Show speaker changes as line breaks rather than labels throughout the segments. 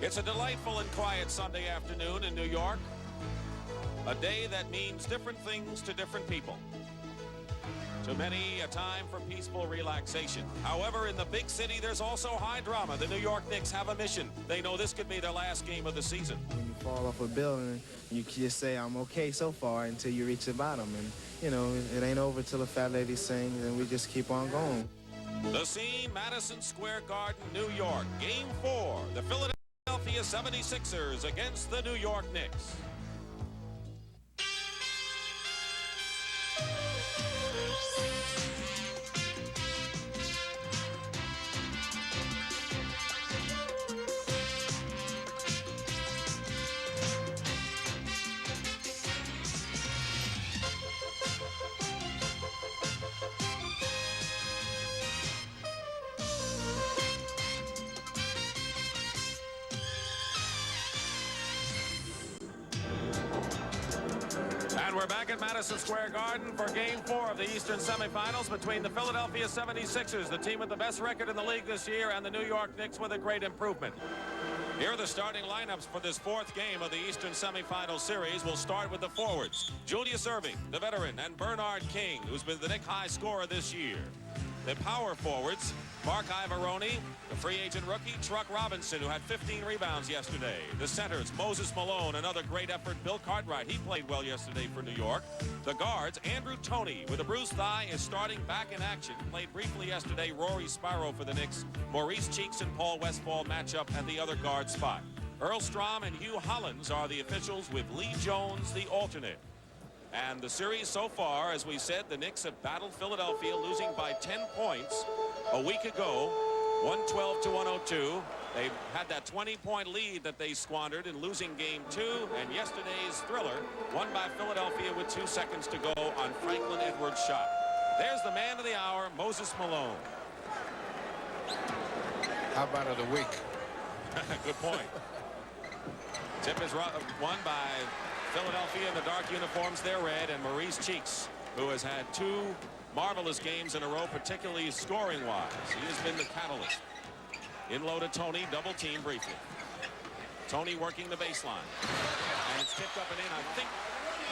It's a delightful and quiet Sunday afternoon in New York. A day that means different things to different people. To many, a time for peaceful relaxation. However, in the big city, there's also high drama. The New York Knicks have a mission. They know this could be their last game of the season.
When you fall off a building, you just say, I'm okay so far, until you reach the bottom. And, you know, it ain't over till the fat lady sings, and we just keep on going.
The scene, Madison Square Garden, New York. Game 4, the Philadelphia 76ers against the New York Knicks. We're back at Madison Square Garden for Game 4 of the Eastern semifinals between the Philadelphia 76ers, the team with the best record in the league this year, and the New York Knicks with a great improvement. Here are the starting lineups for this fourth game of the Eastern semifinal series. We'll start with the forwards. Julius Erving, the veteran, and Bernard King, who's been the Knicks high scorer this year. The power forwards, Mark Ivaroni, the free agent rookie, Truck Robinson, who had 15 rebounds yesterday. The centers, Moses Malone, another great effort, Bill Cartwright. He played well yesterday for New York. The guards, Andrew Toney, with a bruised thigh, is starting back in action. Played briefly yesterday, Rory Spiro for the Knicks. Maurice Cheeks and Paul Westphal match up at the other guard spot. Earl Strom and Hugh Hollins are the officials, with Lee Jones the alternate. And the series so far, as we said, the Knicks have battled Philadelphia, losing by 10 points a week ago, 112 to 102. They've had that 20-point lead that they squandered in losing Game 2, and yesterday's thriller won by Philadelphia with 2 seconds to go on Franklin Edwards' shot. There's the man of the hour, Moses Malone.
How about of the week?
Good point. Tip is won by Philadelphia in the dark uniforms, they're red, and Maurice Cheeks, who has had 2 marvelous games in a row, particularly scoring-wise. He has been the catalyst. In low to Toney, double team briefly. Toney working the baseline. And it's kicked up and in, I think,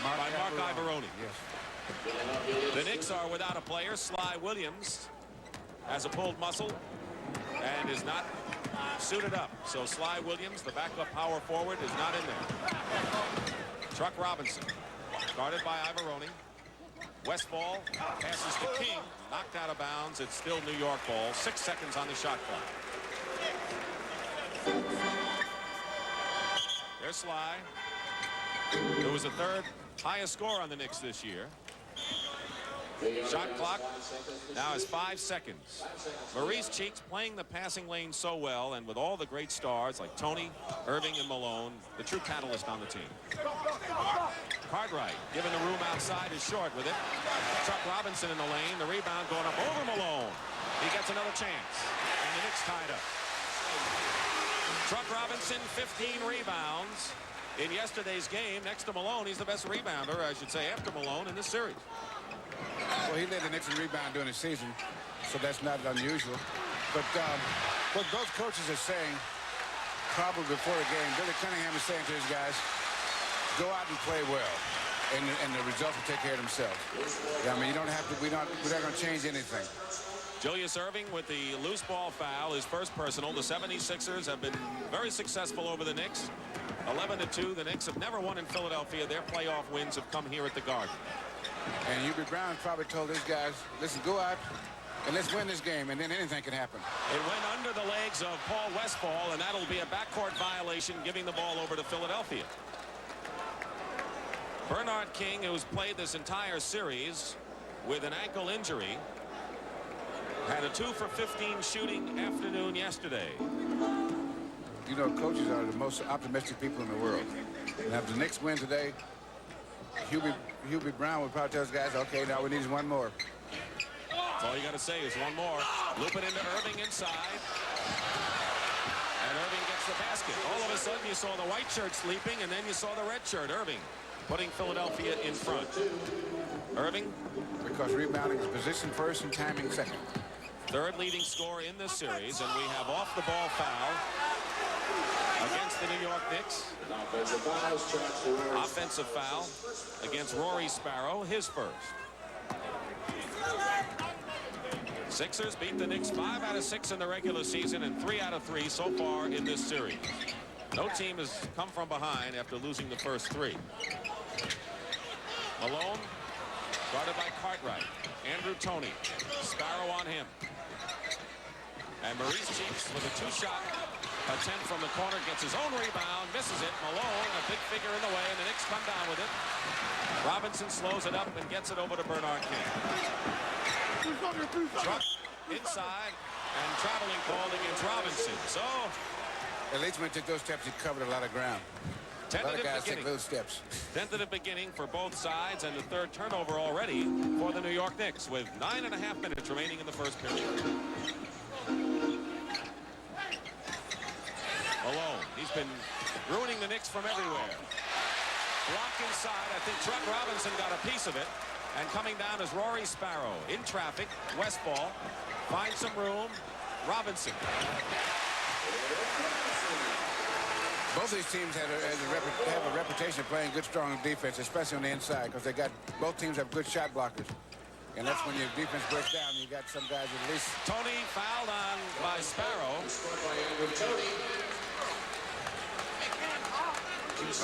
by Mark Ivaroni. Yes. The Knicks are without a player. Sly Williams has a pulled muscle and is not suited up. So Sly Williams, the backup power forward, is not in there. Truck Robinson, guarded by Ivaroni. Westphal passes to King, knocked out of bounds. It's still New York ball. 6 seconds on the shot clock. There's Sly, who was the 3rd highest scorer on the Knicks this year. Shot clock now is 5 seconds. Maurice Cheeks playing the passing lane so well, and with all the great stars like Toney, Erving, and Malone, the true catalyst on the team. Cartwright, given the room outside, is short with it. Chuck Robinson in the lane. The rebound going up over Malone. He gets another chance, and the Knicks tied up. Truck Robinson, 15 rebounds in yesterday's game. Next to Malone, he's the best rebounder, I should say, after Malone in this series.
Well, he led the Knicks in rebound during the season, so that's not unusual. But what both coaches are saying, probably before the game, Billy Cunningham is saying to his guys, go out and play well, and the results will take care of themselves. Yeah, I mean, you don't have to. We're not going to change anything.
Julius Erving with the loose ball foul, his first personal. The 76ers have been very successful over the Knicks. 11-2. The Knicks have never won in Philadelphia. Their playoff wins have come here at the Garden.
And Hubie Brown probably told his guys, listen, go out and let's win this game, and then anything can happen.
It went under the legs of Paul Westphal, and that'll be a backcourt violation, giving the ball over to Philadelphia. Bernard King, who's played this entire series with an ankle injury, had a 2 for 15 shooting afternoon yesterday.
You know, coaches are the most optimistic people in the world. And if the Knicks win today, Hubie Brown would probably tell his guys, okay, now we need one more.
That's all you got to say is one more. Loop it into Erving inside. And Erving gets the basket. All of a sudden, you saw the white shirts leaping, and then you saw the red shirt, Erving, putting Philadelphia in front. Erving.
Because rebounding is position first and timing second.
3rd leading scorer in this series, and we have off the ball foul against the New York Knicks. Offensive foul against Rory Sparrow, his first. Sixers beat the Knicks 5 out of 6 in the regular season and 3 out of 3 so far in this series. No team has come from behind after losing the first 3. Malone guarded by Cartwright. Andrew Toney. Sparrow on him. And Maurice Cheeks with a 2-shot attempt from the corner, gets his own rebound, misses it. Malone, a big figure in the way, and the Knicks come down with it. Robinson slows it up and gets it over to Bernard King. Truck inside and traveling called against Robinson. So
at least when he took those steps, he covered a lot of ground. A lot of guys take those steps.
Tentative beginning for both sides, and the third turnover already for the New York Knicks with 9.5 minutes remaining in the first period. Malone, he's been ruining the Knicks from everywhere. Block inside. I think Truck Robinson got a piece of it. And coming down is Rory Sparrow. In traffic, Westfall finds some room. Robinson.
Both of these teams have a reputation of playing good, strong defense, especially on the inside, because both teams have good shot blockers. And that's when your defense breaks down. You got some guys at least.
Toney fouled on by Sparrow.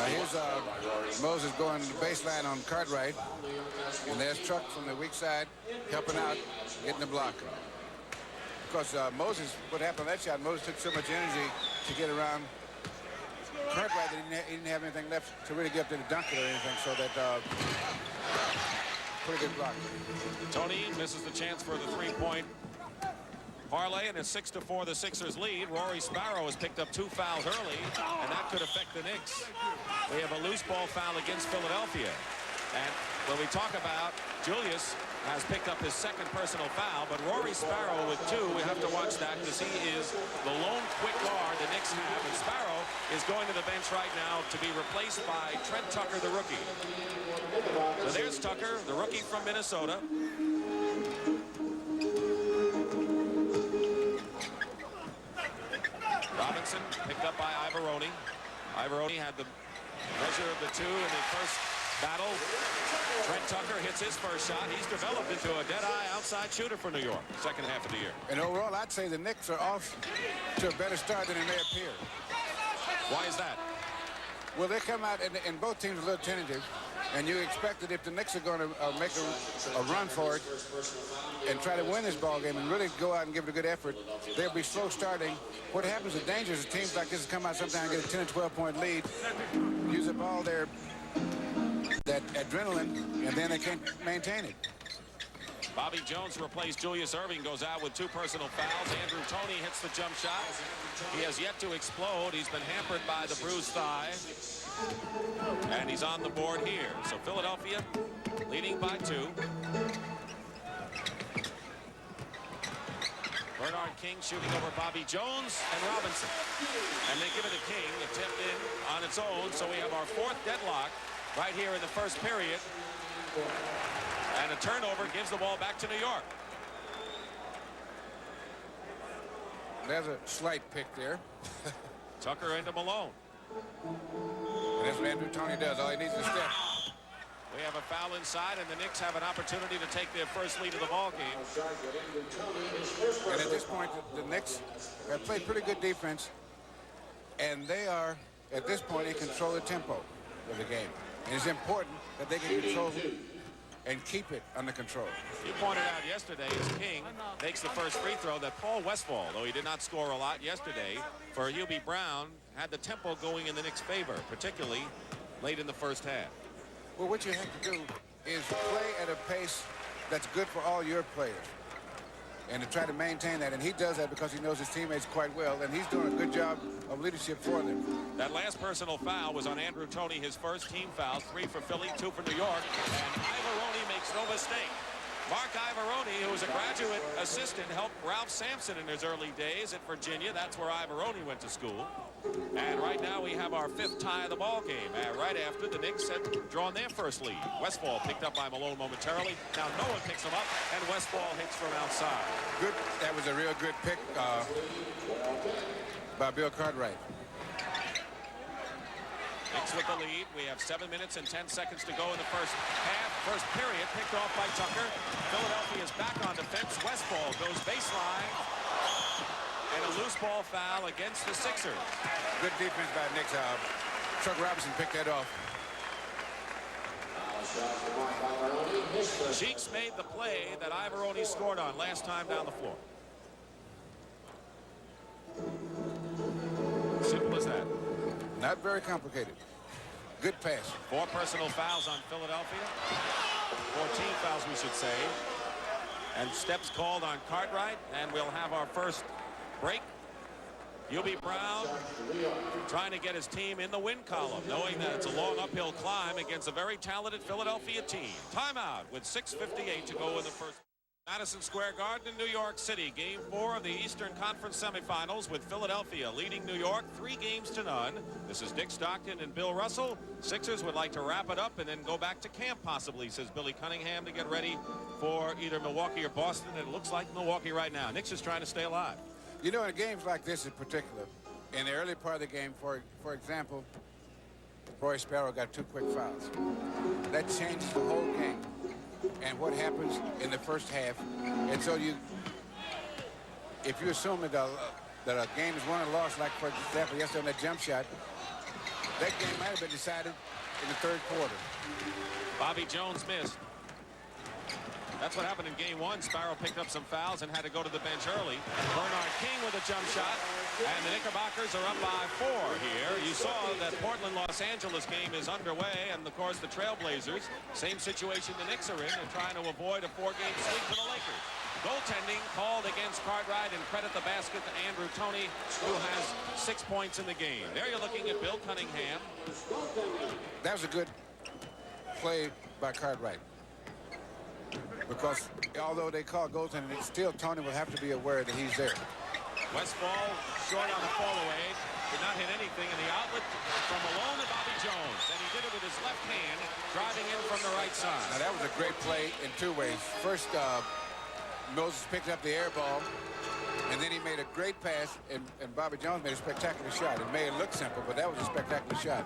Here's Moses going to the baseline on Cartwright. And there's Truck from the weak side helping out, getting the block. Because Moses, what happened on that shot, Moses took so much energy to get around Cartwright that he didn't have anything left to really get up to the dunk it or anything. So that pretty good block.
Toney misses the chance for the three-point parlay, and it's 6-4 the Sixers lead. Rory Sparrow has picked up 2 fouls early, and that could affect the Knicks. We have a loose ball foul against Philadelphia. And when we talk about Julius has picked up his second personal foul, but Rory Sparrow with 2, we have to watch that because he is the lone quick guard the Knicks have, and Sparrow is going to the bench right now to be replaced by Trent Tucker, the rookie. So there's Tucker, the rookie from Minnesota. Robinson picked up by Ivaroni. Ivaroni had the measure of the 2 in the first battle. Trent Tucker hits his first shot. He's developed into a dead-eye outside shooter for New York, second half of the year.
And overall, I'd say the Knicks are off to a better start than it may appear.
Why is that?
Well, they come out, and both teams are a little tentative, and you expect that if the Knicks are going to make a run for it and try to win this ball game and really go out and give it a good effort, they'll be slow starting. What happens, the danger is teams like this come out sometimes and get a 10 or 12-point lead, use up all that adrenaline, and then they can't maintain it.
Bobby Jones replaced Julius Erving, goes out with 2 personal fouls. Andrew Toney hits the jump shot. He has yet to explode. He's been hampered by the bruised thigh. And he's on the board here. So Philadelphia leading by 2. Bernard King shooting over Bobby Jones and Robinson. And they give it to King, a tip in on its own. So we have our 4th deadlock right here in the first period. And a turnover gives the ball back to New York.
There's a slight pick there.
Tucker into Malone.
And that's what Andrew Toney does. All he needs is a step.
We have a foul inside, and the Knicks have an opportunity to take their first lead of the ball game.
And at this point, the Knicks have played pretty good defense, and they are, at this point, in control of the tempo of the game. And it's important that they can control and keep it under control.
You pointed out yesterday as King makes the first free throw that Paul Westfall, though he did not score a lot yesterday, for Hubie Brown, had the tempo going in the Knicks' favor, particularly late in the first half.
Well, what you have to do is play at a pace that's good for all your players and to try to maintain that. And he does that because he knows his teammates quite well, and he's doing a good job of leadership for them.
That last personal foul was on Andrew Toney, his first team foul, 3 for Philly, 2 for New York, and Ivaroni makes no mistake. Mark Ivaroni, who was a graduate assistant, helped Ralph Sampson in his early days at Virginia. That's where Ivaroni went to school. And right now we have our 5th tie of the ball game, right after the Knicks had drawn their first lead. Westfall picked up by Malone momentarily. Now Noah picks him up, and Westfall hits from outside.
Good. That was a real good pick by Bill Cartwright.
Knicks with the lead. We have 7 minutes and 10 seconds to go in the first half. First period picked off by Tucker. Philadelphia is back on defense. Westfall goes baseline. And a loose ball foul against the Sixers.
Good defense by Knicks. Chuck Robinson picked that off.
Cheeks made the play that Ivoroni scored on last time down the floor. Simple as that.
Not very complicated. Good pass.
4 personal fouls on Philadelphia. 14 fouls, we should say. And steps called on Cartwright. And we'll have our first break. UB Brown trying to get his team in the win column, knowing that it's a long uphill climb against a very talented Philadelphia team. Timeout with 6:58 to go in the first. Madison Square Garden in New York City. Game 4 of the Eastern Conference semifinals with Philadelphia leading New York 3-0. This is Dick Stockton and Bill Russell. Sixers would like to wrap it up and then go back to camp possibly, says Billy Cunningham, to get ready for either Milwaukee or Boston. And it looks like Milwaukee right now. Knicks is trying to stay alive.
You know, in games like this in particular, in the early part of the game, for example, Roy Sparrow got 2 quick fouls. That changes the whole game and what happens in the first half. And so if you assume that a game is won or lost, like, for example, yesterday on that jump shot, that game might have been decided in the 3rd quarter.
Bobby Jones missed. That's what happened in game 1. Sparrow picked up some fouls and had to go to the bench early. Bernard King with a jump shot. And the Knickerbockers are up by 4 here. You saw that Portland-Los Angeles game is underway. And, of course, the Trailblazers, same situation the Knicks are in. They're trying to avoid a 4-game sweep for the Lakers. Goaltending called against Cartwright, and credit the basket to Andrew Toney, who has 6 points in the game. There you're looking at Bill Cunningham.
That was a good play by Cartwright. Because although they call goaltending, still Toney will have to be aware that he's there.
Westfall short on the fall away. Did not hit anything in the outlet from Malone to Bobby Jones. And he did it with his left hand, driving in from the right side.
Now that was a great play in 2 ways. First, Moses picked up the air ball, and then he made a great pass, and Bobby Jones made a spectacular shot. It may look simple, but that was a spectacular shot.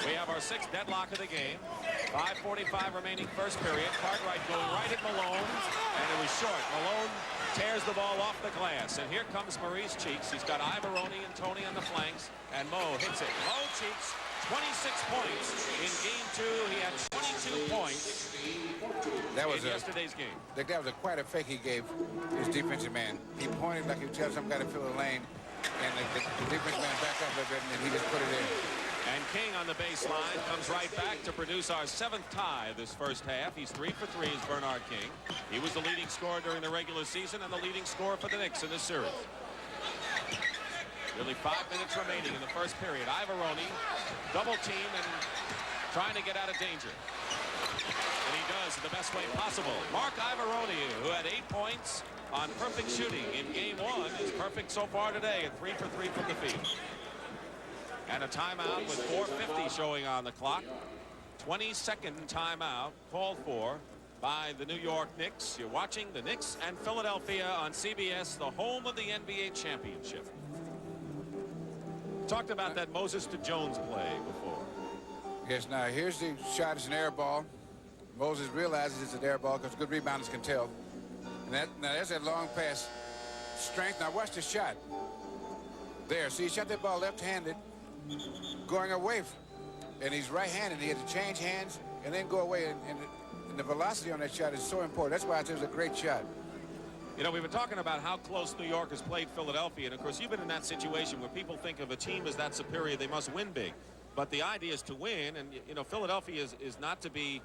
We have our 6th deadlock of the game. 5:45 remaining first period. Cartwright going right at Malone, and it was short. Malone tears the ball off the glass, and here comes Maurice Cheeks. He's got Ivoroni and Toney on the flanks, and Mo hits it. Mo Cheeks, 26 points in game 2. He had 22 points in yesterday's game.
That was quite a fake he gave his defensive man. He pointed like he was telling some guy to fill the lane, and the defensive man backed up a little bit, and he just put it in.
And King on the baseline comes right back to produce our 7th tie this first half. He's 3 for 3 as Bernard King. He was the leading scorer during the regular season and the leading scorer for the Knicks in this series. Nearly 5 minutes remaining in the first period. Ivoroni double team and trying to get out of danger. And he does in the best way possible. Mark Ivoroni, who had 8 points on perfect shooting in game 1, is perfect so far today at 3 for 3 from the field. And a timeout with 4:50 showing on the clock. 22nd timeout called for by the New York Knicks. You're watching the Knicks and Philadelphia on CBS, the home of the NBA championship. Talked about that Moses to Jones play before.
Yes, now here's the shot. It's an air ball. Moses realizes it's an air ball because good rebounders can tell. And now there's that long pass. Strength. Now watch the shot. There. See, he shot that ball left-handed, going away, and he's right-handed. He had to change hands and then go away, and the velocity on that shot is so important. That's why it was a great shot.
You know, we've been talking about how close New York has played Philadelphia, and of course you've been in that situation where people think of a team as that superior, they must win big. But the idea is to win, and you know, Philadelphia is not to be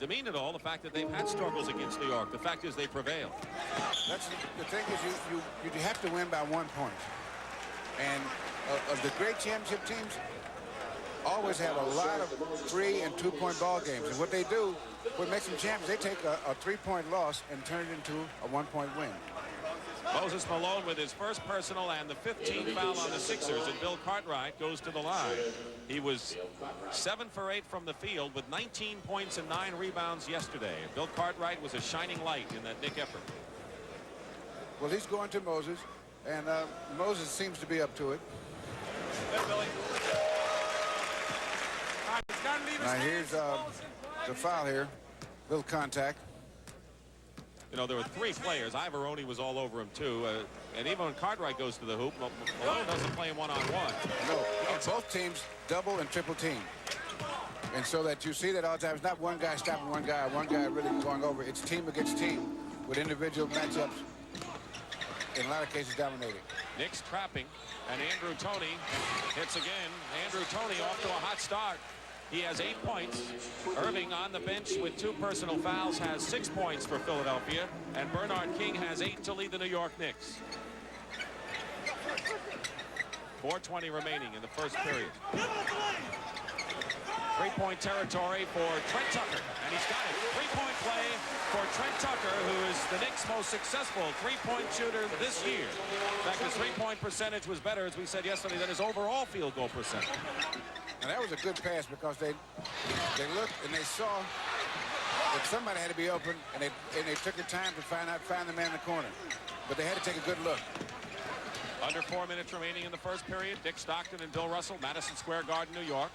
demeaned at all. The fact that they've had struggles against New York, the fact is they prevailed.
That's the thing is you have to win by 1 point. And of the great championship teams always have a lot of 3- and 2-point ball games. And what they do, what makes them champions, they take a 3-point loss and turn it into a 1-point win.
Moses Malone with his first personal and the 15th foul on the Sixers, and Bill Cartwright goes to the line. He was 7 for 8 from the field with 19 points and 9 rebounds yesterday. Bill Cartwright was a shining light in that Knick effort.
Well, he's going to Moses, and Moses seems to be up to it.
Hey, Billy.
Here's the foul here. Little contact.
You know, there were 3 players. Ivoroni was all over him, too. And even when Cartwright goes to the hoop, Malone doesn't play him one-on-one.
No, both teams double and triple team. And so that you see that all the time. It's not one guy stopping one guy really going over. It's team against team with individual matchups. In a lot of cases, dominating.
Knicks trapping, and Andrew Toney hits again. Andrew Toney off to a hot start. He has 8 points. Irving on the bench with 2 personal fouls has 6 points for Philadelphia, and Bernard King has 8 to lead the New York Knicks. 4:20 remaining in the first period. 3-point territory for Trent Tucker, and he's got it. 3-point play for Trent Tucker, who is the Knicks' most successful 3-point shooter this year. In fact, his 3-point percentage was better, as we said yesterday, than his overall field goal percentage.
And that was a good pass because they looked and they saw that somebody had to be open, and they took the time to find the man in the corner. But they had to take a good look.
Under 4 minutes remaining in the first period. Dick Stockton and Bill Russell, Madison Square Garden, New York.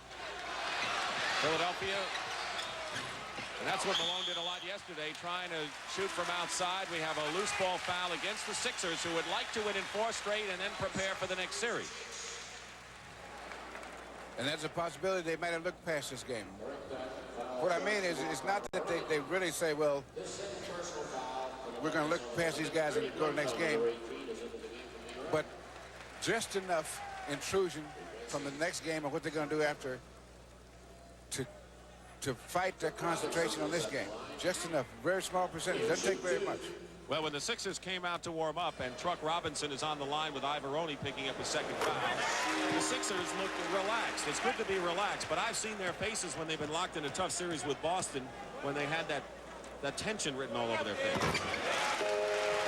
Philadelphia, and that's what Malone did a lot yesterday, trying to shoot from outside. We have a loose ball foul against the Sixers, who would like to win in 4 straight and then prepare for the next series.
And there's a possibility they might have looked past this game. What I mean is, it's not that they really say, well, we're going to look past these guys and go to the next game. But just enough intrusion from the next game of what they're going to do after to fight their concentration on this game. Just enough. Very small percentage. Doesn't take very much.
Well, when the Sixers came out to warm up and Truck Robinson is on the line with Ivoroni picking up his second foul, the Sixers looked relaxed. It's good to be relaxed, but I've seen their faces when they've been locked in a tough series with Boston, when they had that tension written all over their face.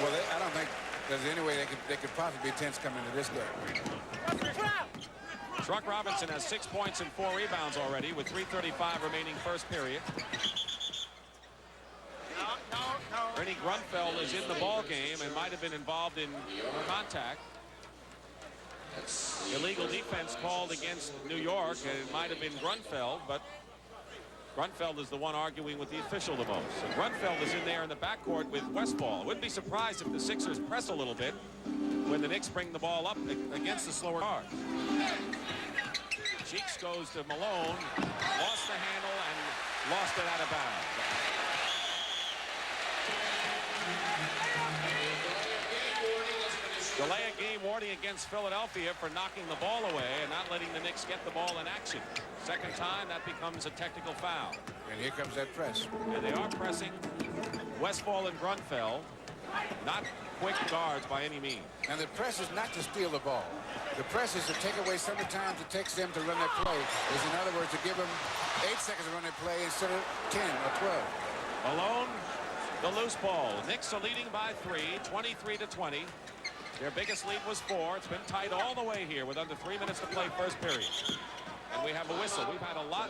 Well, I don't think there's any way they could possibly be tense coming into this game.
Truck Robinson has 6 points and 4 rebounds already with 3:35 remaining first period. Ernie Grunfeld is in the ball game and might have been involved in contact. Illegal defense called against New York, and it might have been Grunfeld, but Grunfeld is the one arguing with the official the most. So Grunfeld is in there in the backcourt with Westphal. I wouldn't be surprised if the Sixers press a little bit when the Knicks bring the ball up against the slower guards. Cheeks goes to Malone, lost the handle and lost it out of bounds. Delay a game warning against Philadelphia for knocking the ball away and not letting the Knicks get the ball in action. Second time, that becomes a technical foul.
And here comes that press.
And they are pressing Westphal and Grunfeld. Not quick guards by any means.
And the press is not to steal the ball. The press is to take away some of the time it takes them to run their play. Is, in other words, to give them 8 seconds to run their play instead of 10 or 12.
Malone, the loose ball. Knicks are leading by 3, 23-20. Their biggest lead was 4. It's been tight all the way here with under 3 minutes to play first period. And we have a whistle. We've had a lot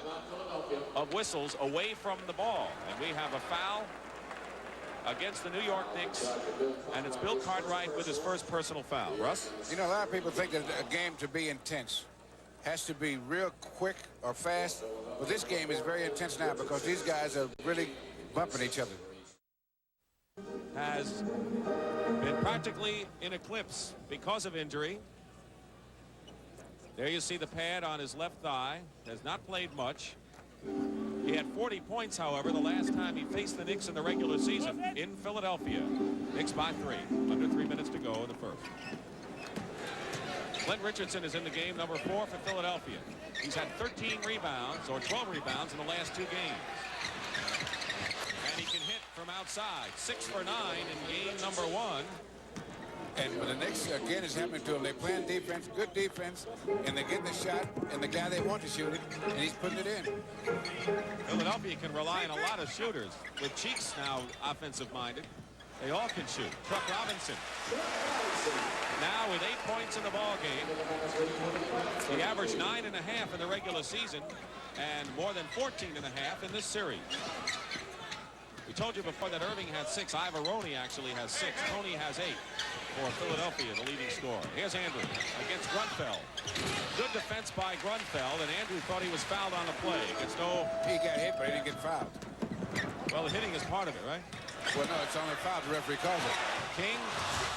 of whistles away from the ball. And we have a foul against the New York Knicks, and it's Bill Cartwright with his first personal foul. Russ?
You know, a lot of people think that a game to be intense has to be real quick or fast. But this game is very intense now because these guys are really bumping each other.
Has been practically in eclipse because of injury. There you see the pad on his left thigh. Has not played much. He had 40 points, however, the last time he faced the Knicks in the regular season in Philadelphia. Knicks by 3. Under 3 minutes to go in the first. Clint Richardson is in the game, number 4 for Philadelphia. He's had 13 rebounds, or 12 rebounds in the last 2 games. And he can hit from outside. 6 for 9 in game number 1.
And when the Knicks, again, is happening to them, they playing defense, good defense, and they're getting the shot, and the guy they want to shoot it, and he's putting it in.
Philadelphia can rely on a lot of shooters. With Cheeks now offensive-minded, they all can shoot. Truck Robinson. Now with 8 points in the ball game. He averaged 9.5 in the regular season, and more than 14.5 in this series. We told you before that Irving had 6. Ivoroni actually has 6. Toney has 8. for Philadelphia, the leading scorer. Here's Andrew against Grunfeld. Good defense by Grunfeld, and Andrew thought he was fouled on the play.
He got hit, but he didn't get fouled.
Well, the hitting is part of it, right?
Well, no, it's only foul. The referee calls it.
King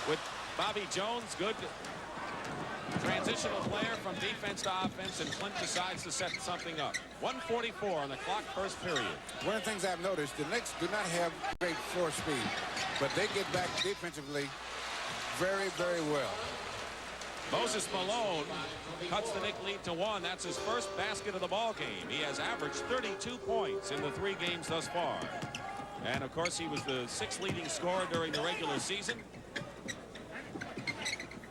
with Bobby Jones. Good transitional player from defense to offense, and Clint decides to set something up. 1:44 on the clock, first period.
One of the things I've noticed, the Knicks do not have great floor speed, but they get back defensively very, very well.
Moses Malone cuts the Knick lead to 1. That's his first basket of the ball game. He has averaged 32 points in the 3 games thus far. And, of course, he was the 6th leading scorer during the regular season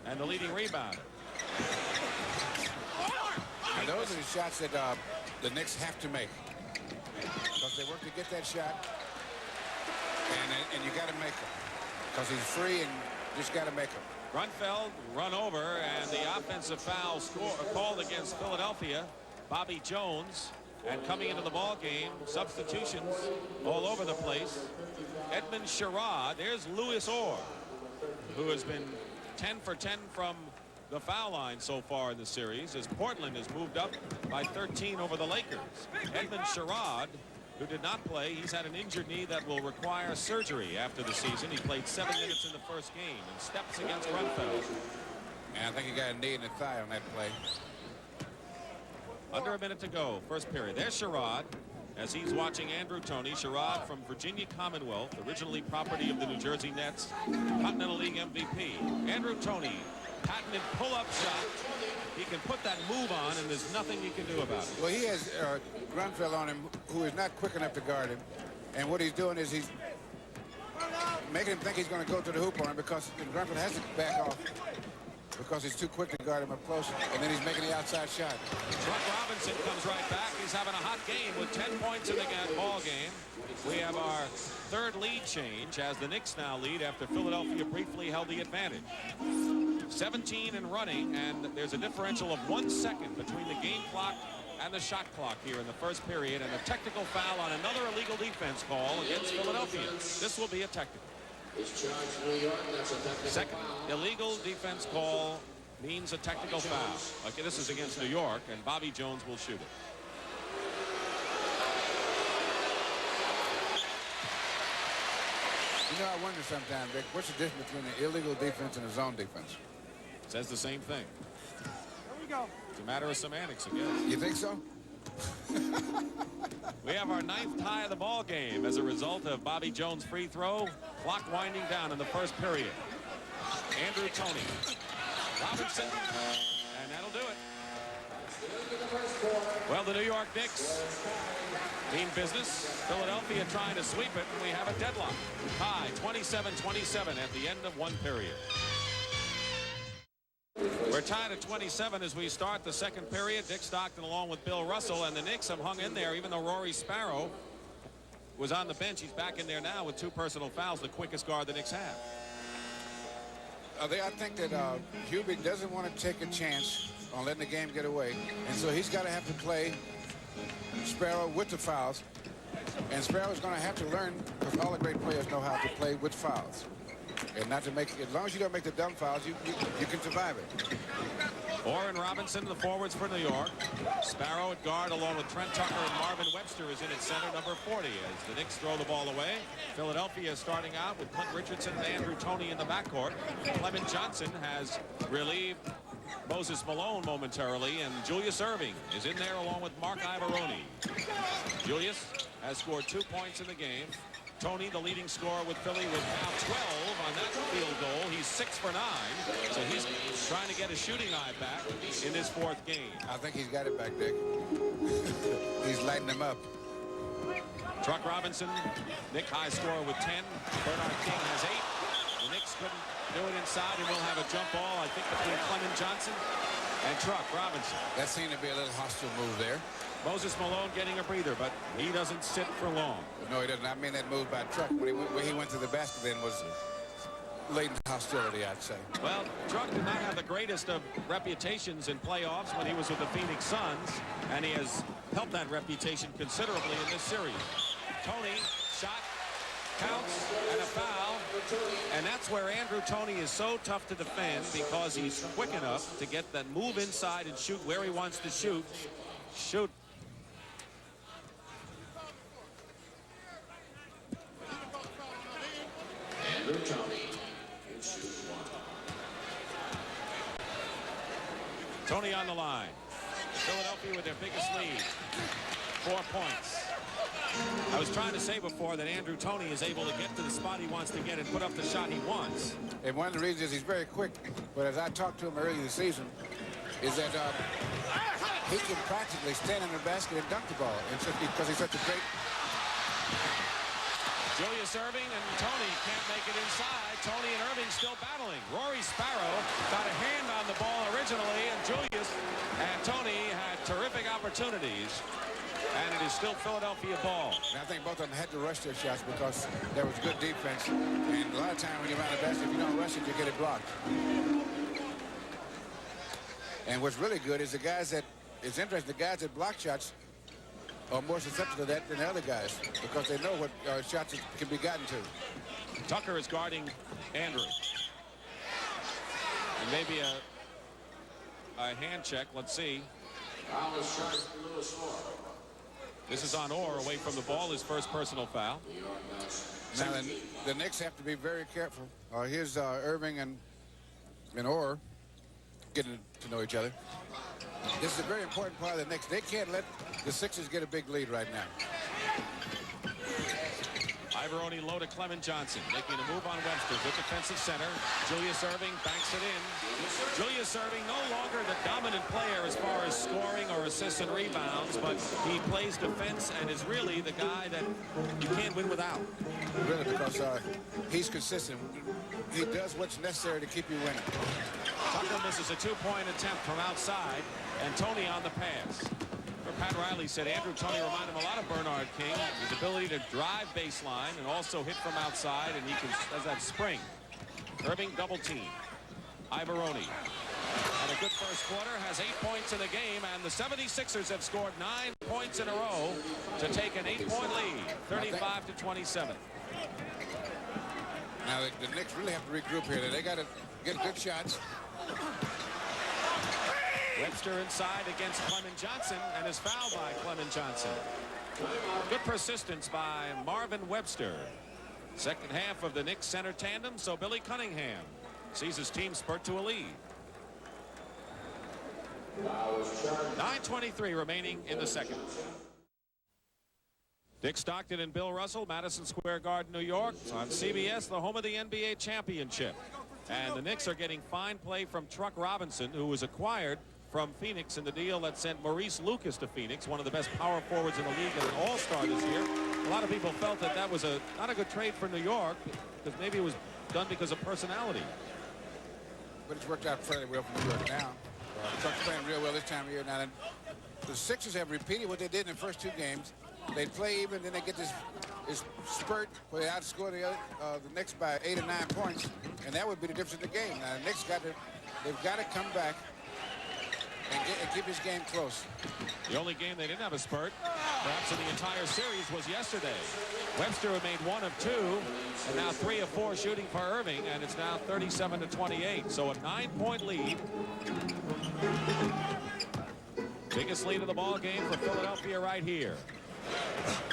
and the leading rebounder.
And those are the shots that the Knicks have to make, because they work to get that shot, and you got to make them, because he's free and just got to make them.
Grunfeld run over, and the offensive foul called against Philadelphia. Bobby Jones. And coming into the ball game, substitutions all over the place. Edmund Sherrod. There's Louis Orr, who has been 10 for 10 from the foul line so far in the series, as Portland has moved up by 13 over the Lakers. Edmund Sherrod, who did not play, he's had an injured knee that will require surgery after the season. He played 7 minutes in the first game and steps against Grunfeld.
And I think he got a knee in the thigh on that play.
Under a minute to go, first period. There's Sherrod as he's watching Andrew Toney. Sherrod from Virginia Commonwealth, originally property of the New Jersey Nets, Continental League MVP. Andrew Toney, patented pull-up shot. He can put that move on, and there's nothing you can do about it.
Well, he has Grunfeld on him, who is not quick enough to guard him. And what he's doing is he's making him think he's going to go to the hoop on him, because Grunfeld has to back off, because he's too quick to guard him up close, and then he's making the outside shot.
Truck Robinson comes right back. He's having a hot game with 10 points in the ball game. We have our 3rd lead change, as the Knicks now lead after Philadelphia briefly held the advantage. 17 and running, and there's a differential of 1 second between the game clock and the shot clock here in the first period, and a technical foul on another illegal defense call against Philadelphia. This will be a technical. Second illegal defense call means a technical foul. Okay, this is against New York, and Bobby Jones will shoot it.
You know, I wonder sometimes, Vic, what's the difference between an illegal defense and a zone defense?
Says the same thing.
There we go.
It's a matter of semantics, I guess.
You think so?
We have our 9th tie of the ball game as a result of Bobby Jones' free throw. Clock winding down in the first period. Andrew Toney. Robinson. And that'll do it. Well, the New York Knicks mean business. Philadelphia trying to sweep it, and we have a deadlock. Tie 27-27 at the end of 1 period. We're tied at 27 as we start the second period. Dick Stockton along with Bill Russell, and the Knicks have hung in there, even though Rory Sparrow was on the bench. He's back in there now with 2 personal fouls, the quickest guard the Knicks have.
I think that Hubig doesn't want to take a chance on letting the game get away, and so he's got to have to play Sparrow with the fouls, and Sparrow's going to have to learn, because all the great players know how to play with fouls. And not to make, as long as you don't make the dumb fouls, you can survive it.
Orr and Robinson, the forwards for New York. Sparrow at guard along with Trent Tucker, and Marvin Webster is in at center, number 40, as the Knicks throw the ball away. Philadelphia is starting out with Clint Richardson and Andrew Toney in the backcourt. Clement Johnson has relieved Moses Malone momentarily, and Julius Erving is in there along with Mark Ivaroni. Julius has scored 2 points in the game. Toney, the leading scorer with Philly, with now 12 on that field goal. He's 6 for 9, so he's trying to get a shooting eye back in this 4th game.
I think he's got it back, Dick. He's lighting them up.
Truck Robinson, Nick high scorer with 10. Bernard King has 8. The Knicks couldn't do it inside, and we'll have a jump ball, I think, between Clement Johnson and Truck Robinson.
That seemed to be a little hostile move there.
Moses Malone getting a breather, but he doesn't sit for long.
No, he doesn't. I mean, that move by Truck when he went to the basket then was latent hostility, I'd say.
Well, Truck did not have the greatest of reputations in playoffs when he was with the Phoenix Suns, and he has helped that reputation considerably in this series. Toney, shot, counts and a foul. And that's where Andrew Toney is so tough to defend, because he's quick enough to get that move inside and shoot where he wants to shoot. Shoot.
Andrew Toney.
Toney on the line. Philadelphia with their biggest lead. 4 points. I was trying to say before that Andrew Toney is able to get to the spot he wants to get and put up the shot he wants.
And one of the reasons is he's very quick. But as I talked to him earlier this season, is that he can practically stand in the basket and dunk the ball. And so, because he's such a great...
Julius Erving and Toney can't make it inside. Toney and Erving still battling. Rory Sparrow got a hand on the ball originally, and Julius and Toney had terrific opportunities. And it is still Philadelphia ball.
And I think both of them had to rush their shots because there was good defense. And a lot of times when you're around the basket, if you don't rush it, you get it blocked. And what's really good is the guys that, it's interesting, the guys that block shots are more susceptible to that than the other guys because they know what shots can be gotten to.
Tucker is guarding Andrew. And maybe a hand check. Let's see. This is on Orr away from the ball, his first personal foul.
Now the Knicks have to be very careful. Here's Erving and Orr getting to know each other. This is a very important part of the Knicks. They can't let the Sixers get a big lead right now.
Ivoroni low to Clement Johnson, making a move on Webster. Good defensive center. Julius Erving banks it in. Julius Erving no longer the dominant player as far as scoring or assists and rebounds, but he plays defense and is really the guy that you can't win without.
Really, because he's consistent. He does what's necessary to keep you winning.
Tucker misses a two-point attempt from outside, and Toney on the pass. Pat Riley said Andrew Toney reminded him a lot of Bernard King. His ability to drive baseline and also hit from outside, and he has that spring. Erving double team. Ivoroni had a good first quarter, has 8 points in the game, and the 76ers have scored 9 points in a row to take an 8-point lead, 35-27.
Now the Knicks really have to regroup here. They got to get good shots.
Webster inside against Clement Johnson and is fouled by Clement Johnson. Good persistence by Marvin Webster. Second half of the Knicks center tandem, so Billy Cunningham sees his team spurt to a lead. 9:23 remaining in the second. Dick Stockton and Bill Russell, Madison Square Garden, New York. It's on CBS, the home of the NBA championship. And the Knicks are getting fine play from Truck Robinson, who was acquired from Phoenix in the deal that sent Maurice Lucas to Phoenix, one of the best power forwards in the league and an all-star this year. A lot of people felt that that was not a good trade for New York because maybe it was done because of personality.
But it's worked out fairly well for New York now. Truck's playing real well this time of year. Now, the Sixers have repeated what they did in the first 2 games. They play even, then they get this spurt where they outscore the Knicks by 8 or 9 points, and that would be the difference in the game. Now, the Knicks they've got to come back and keep this game close.
The only game they didn't have a spurt, perhaps in the entire series, was yesterday. Webster made 1 of 2, and now 3 of 4 shooting for Erving, and it's now 37-28. So a 9-point lead. Biggest lead of the ball game for Philadelphia right here.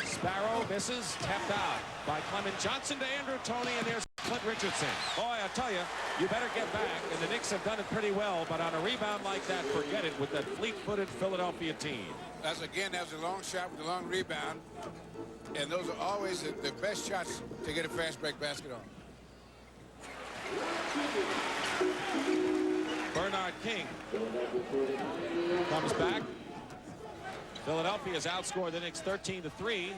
Sparrow misses, tapped out by Clement Johnson to Andrew Toney, and there's Clint Richardson. Boy, I tell you, you better get back, and the Knicks have done it pretty well, but on a rebound like that, forget it with that fleet-footed Philadelphia team.
That's a long shot with a long rebound, and those are always the best shots to get a fast break basket on.
Bernard King comes back. Philadelphia has outscored the Knicks 13-3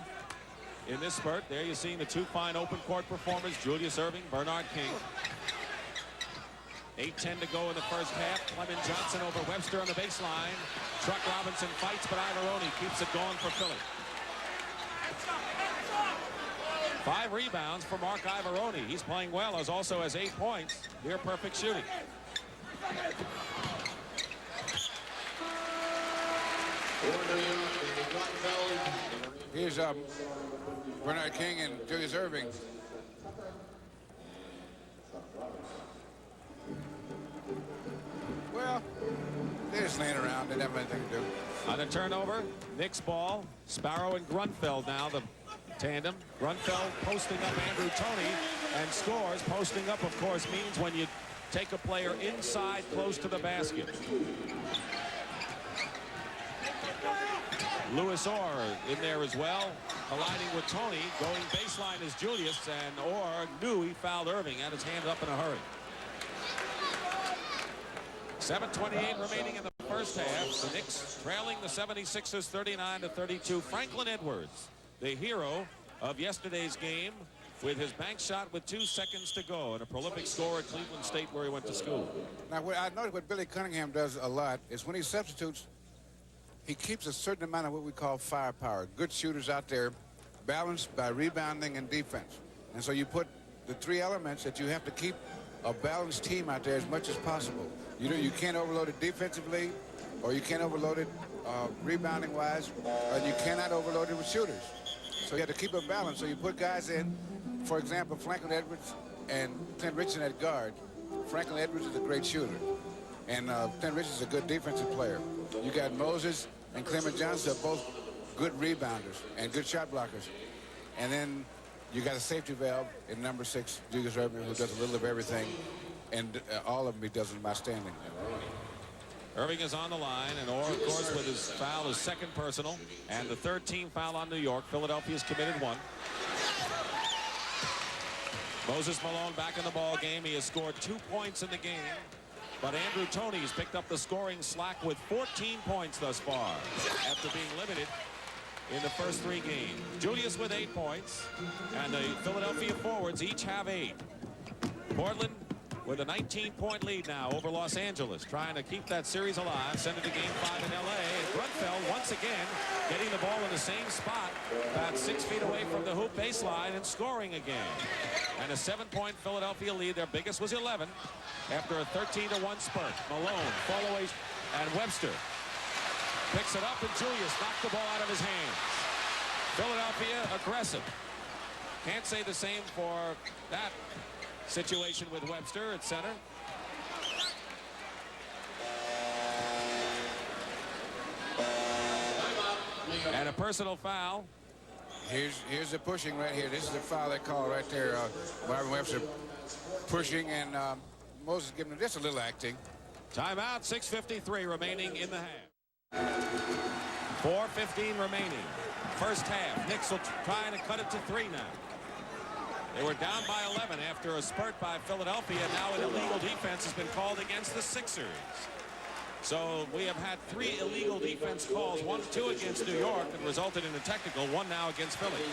in this spurt. There you're seeing the 2 fine open court performers, Julius Erving, Bernard King. 8:10 to go in the first half. Clement Johnson over Webster on the baseline. Truck Robinson fights, but Ivoroni keeps it going for Philly. 5 rebounds for Mark Ivoroni. He's playing well, as also has 8 points. Near perfect shooting.
Here's Bernard King and Julius Erving. Well, they're just laying around. They didn't have anything to do.
On a turnover, Knicks ball. Sparrow and Grunfeld now, the tandem. Grunfeld posting up Andrew Toney and scores. Posting up, of course, means when you take a player inside close to the basket. Lewis Orr in there as well, colliding with Toney. Going baseline is Julius, and Orr knew he fouled Irving, had his hand up in a hurry. 7:28 remaining in the first half. The Knicks trailing the 76ers 39-32. Franklin Edwards, the hero of yesterday's game, with his bank shot with 2 seconds to go, and a prolific scorer at Cleveland State where he went to school.
Now, I noticed what Billy Cunningham does a lot is when he substitutes, he keeps a certain amount of what we call firepower. Good shooters out there, balanced by rebounding and defense. And so you put the 3 elements that you have to keep a balanced team out there as much as possible. You know, you can't overload it defensively, or you can't overload it rebounding-wise, and you cannot overload it with shooters. So you have to keep a balance. So you put guys in, for example, Franklin Edwards and Clint Richardson at guard. Franklin Edwards is a great shooter, and Clint Richardson is a good defensive player. You got Moses and Clement Johnson are both good rebounders and good shot blockers. And then you got a safety valve in number 6, Julius Erving, who does a little of everything. And all of them he does them outstanding.
Irving is on the line, and Orr, of course, with his foul, his second personal, and the 3rd team foul on New York. Philadelphia's committed 1. Moses Malone back in the ball game. He has scored 2 points in the game, but Andrew Toney has picked up the scoring slack with 14 points thus far after being limited in the first 3 games. Julius with 8 points, and the Philadelphia forwards each have 8. Portland with a 19-point lead now over Los Angeles, trying to keep that series alive, send it to game 5 in L.A. And Grunfeld, once again, getting the ball in the same spot, about 6 feet away from the hoop baseline, and scoring again. And a 7-point Philadelphia lead. Their biggest was 11 after a 13-1 spurt. Malone, Followay, and Webster picks it up, and Julius knocked the ball out of his hands. Philadelphia aggressive. Can't say the same for that situation with Webster at center. And a personal foul.
Here's the pushing right here. This is the foul they call right there. Marvin Webster pushing, and Moses giving him just a little acting.
Timeout, 6:53 remaining in the half. 4:15 remaining. First half. Knicks will try to cut it to 3 now. They were down by 11 after a spurt by Philadelphia. Now an illegal defense has been called against the Sixers. So we have had 3 illegal defense calls, 1-2 against New York, that resulted in a technical, 1 now against Philly.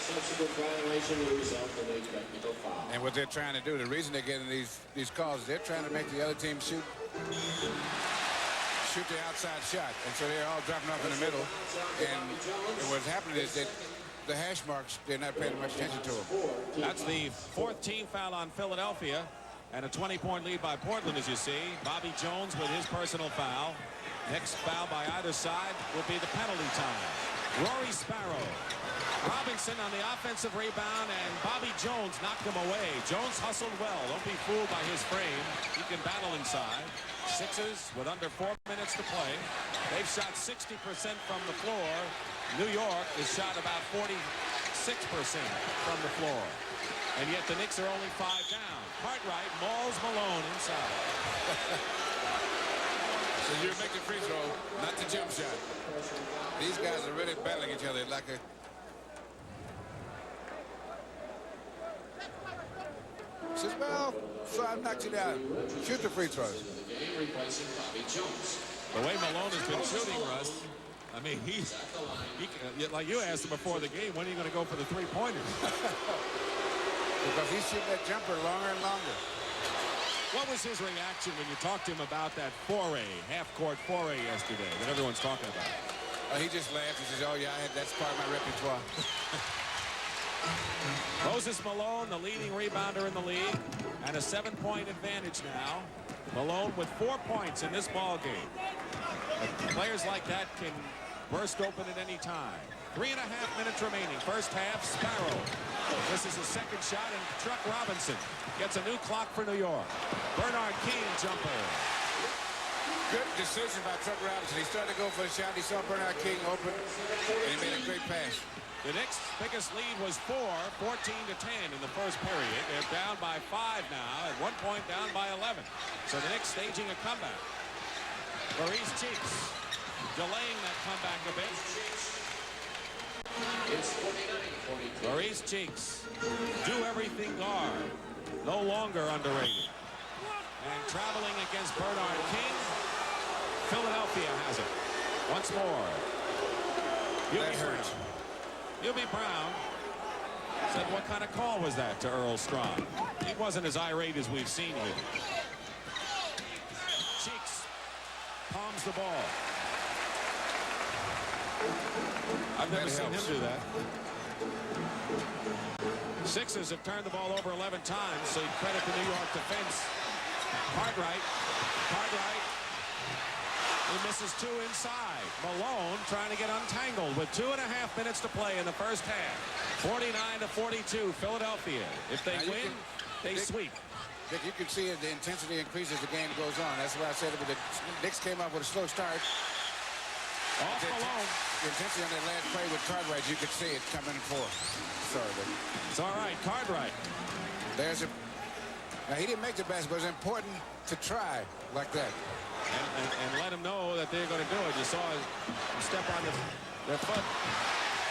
And what they're trying to do, the reason they're getting these calls, they're trying to make the other team shoot the outside shot. And so they're all dropping off in the middle. And what's happening is that the hash marks, they're not paying much attention to them.
That's the 4th team foul on Philadelphia, and a 20-point lead by Portland, as you see. Bobby Jones with his personal foul. Next foul by either side will be the penalty time. Rory Sparrow. Robinson on the offensive rebound, and Bobby Jones knocked him away. Jones hustled well. Don't be fooled by his frame. He can battle inside. Sixers with under 4 minutes to play. They've shot 60% from the floor. New York has shot about 46% from the floor. And yet the Knicks are only 5 down. Cartwright mauls Malone inside.
So you're making free throw, not the jump shot. These guys are really battling each other like a... Says, well, so I knocked you down. Shoot the free throws.
The way Malone has been shooting, Russ, I mean, he like you asked him before the game, when are you going to go for the 3-pointers?
Because he's shooting that jumper longer and longer.
What was his reaction when you talked to him about that foray, half-court foray yesterday that everyone's talking about?
He just laughed. He says, oh, yeah, that's part of my repertoire.
Moses Malone, the leading rebounder in the league, and a 7-point advantage now. Malone with 4 points in this ball game. Players like that can burst open at any time. 3.5 minutes remaining. First half, Sparrow. This is his second shot, and Truck Robinson gets a new clock for New York. Bernard King jumper.
Good decision by Truck Robinson. He started to go for the shot. He saw Bernard King open, and he made a great pass.
The Knicks' biggest lead was 14-10 in the first period. They're down by 5 now, at one point down by 11. So the Knicks staging a comeback. Maurice Cheeks delaying that comeback a bit. Maurice Cheeks, do everything guard, no longer underrated. And traveling against Bernard King, Philadelphia has it. Once more.
That hurts.
Hubie Brown said, what kind of call was that to Earl Strong? He wasn't as irate as we've seen him. Cheeks palms the ball. I've never seen him do that. Sixers have turned the ball over 11 times, so you credit the New York defense. Cartwright. He misses 2 inside. Malone trying to get untangled with 2.5 minutes to play in the first half. 49-42, Philadelphia. If they win, they sweep.
Dick, you can see the intensity increases as the game goes on. That's why I said the Knicks came up with a slow start.
Off Malone.
The intensity on that last play with Cartwright, you could see it coming forth. Sorry, Dick.
It's all right, Cartwright.
There's a... Now, he didn't make the basket, but it's important to try like that.
And let them know that they're going to do it. You saw him step on their foot.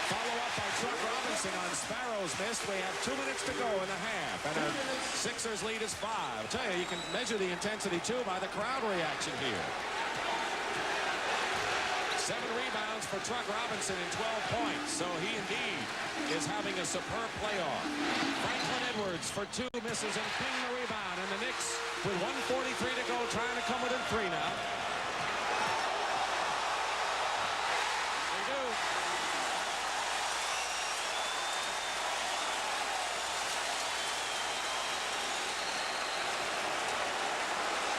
Follow up by Truck Robinson on Sparrow's miss. We have 2 minutes to go in the half. And our Sixers lead is 5. I'll tell you can measure the intensity, too, by the crowd reaction here. 7 rebounds for Truck Robinson in 12 points. So he indeed is having a superb playoff. Franklin Edwards for 2 misses and ping the rebound. And the Knicks with 1:43 to go trying to come within 3 now. They do.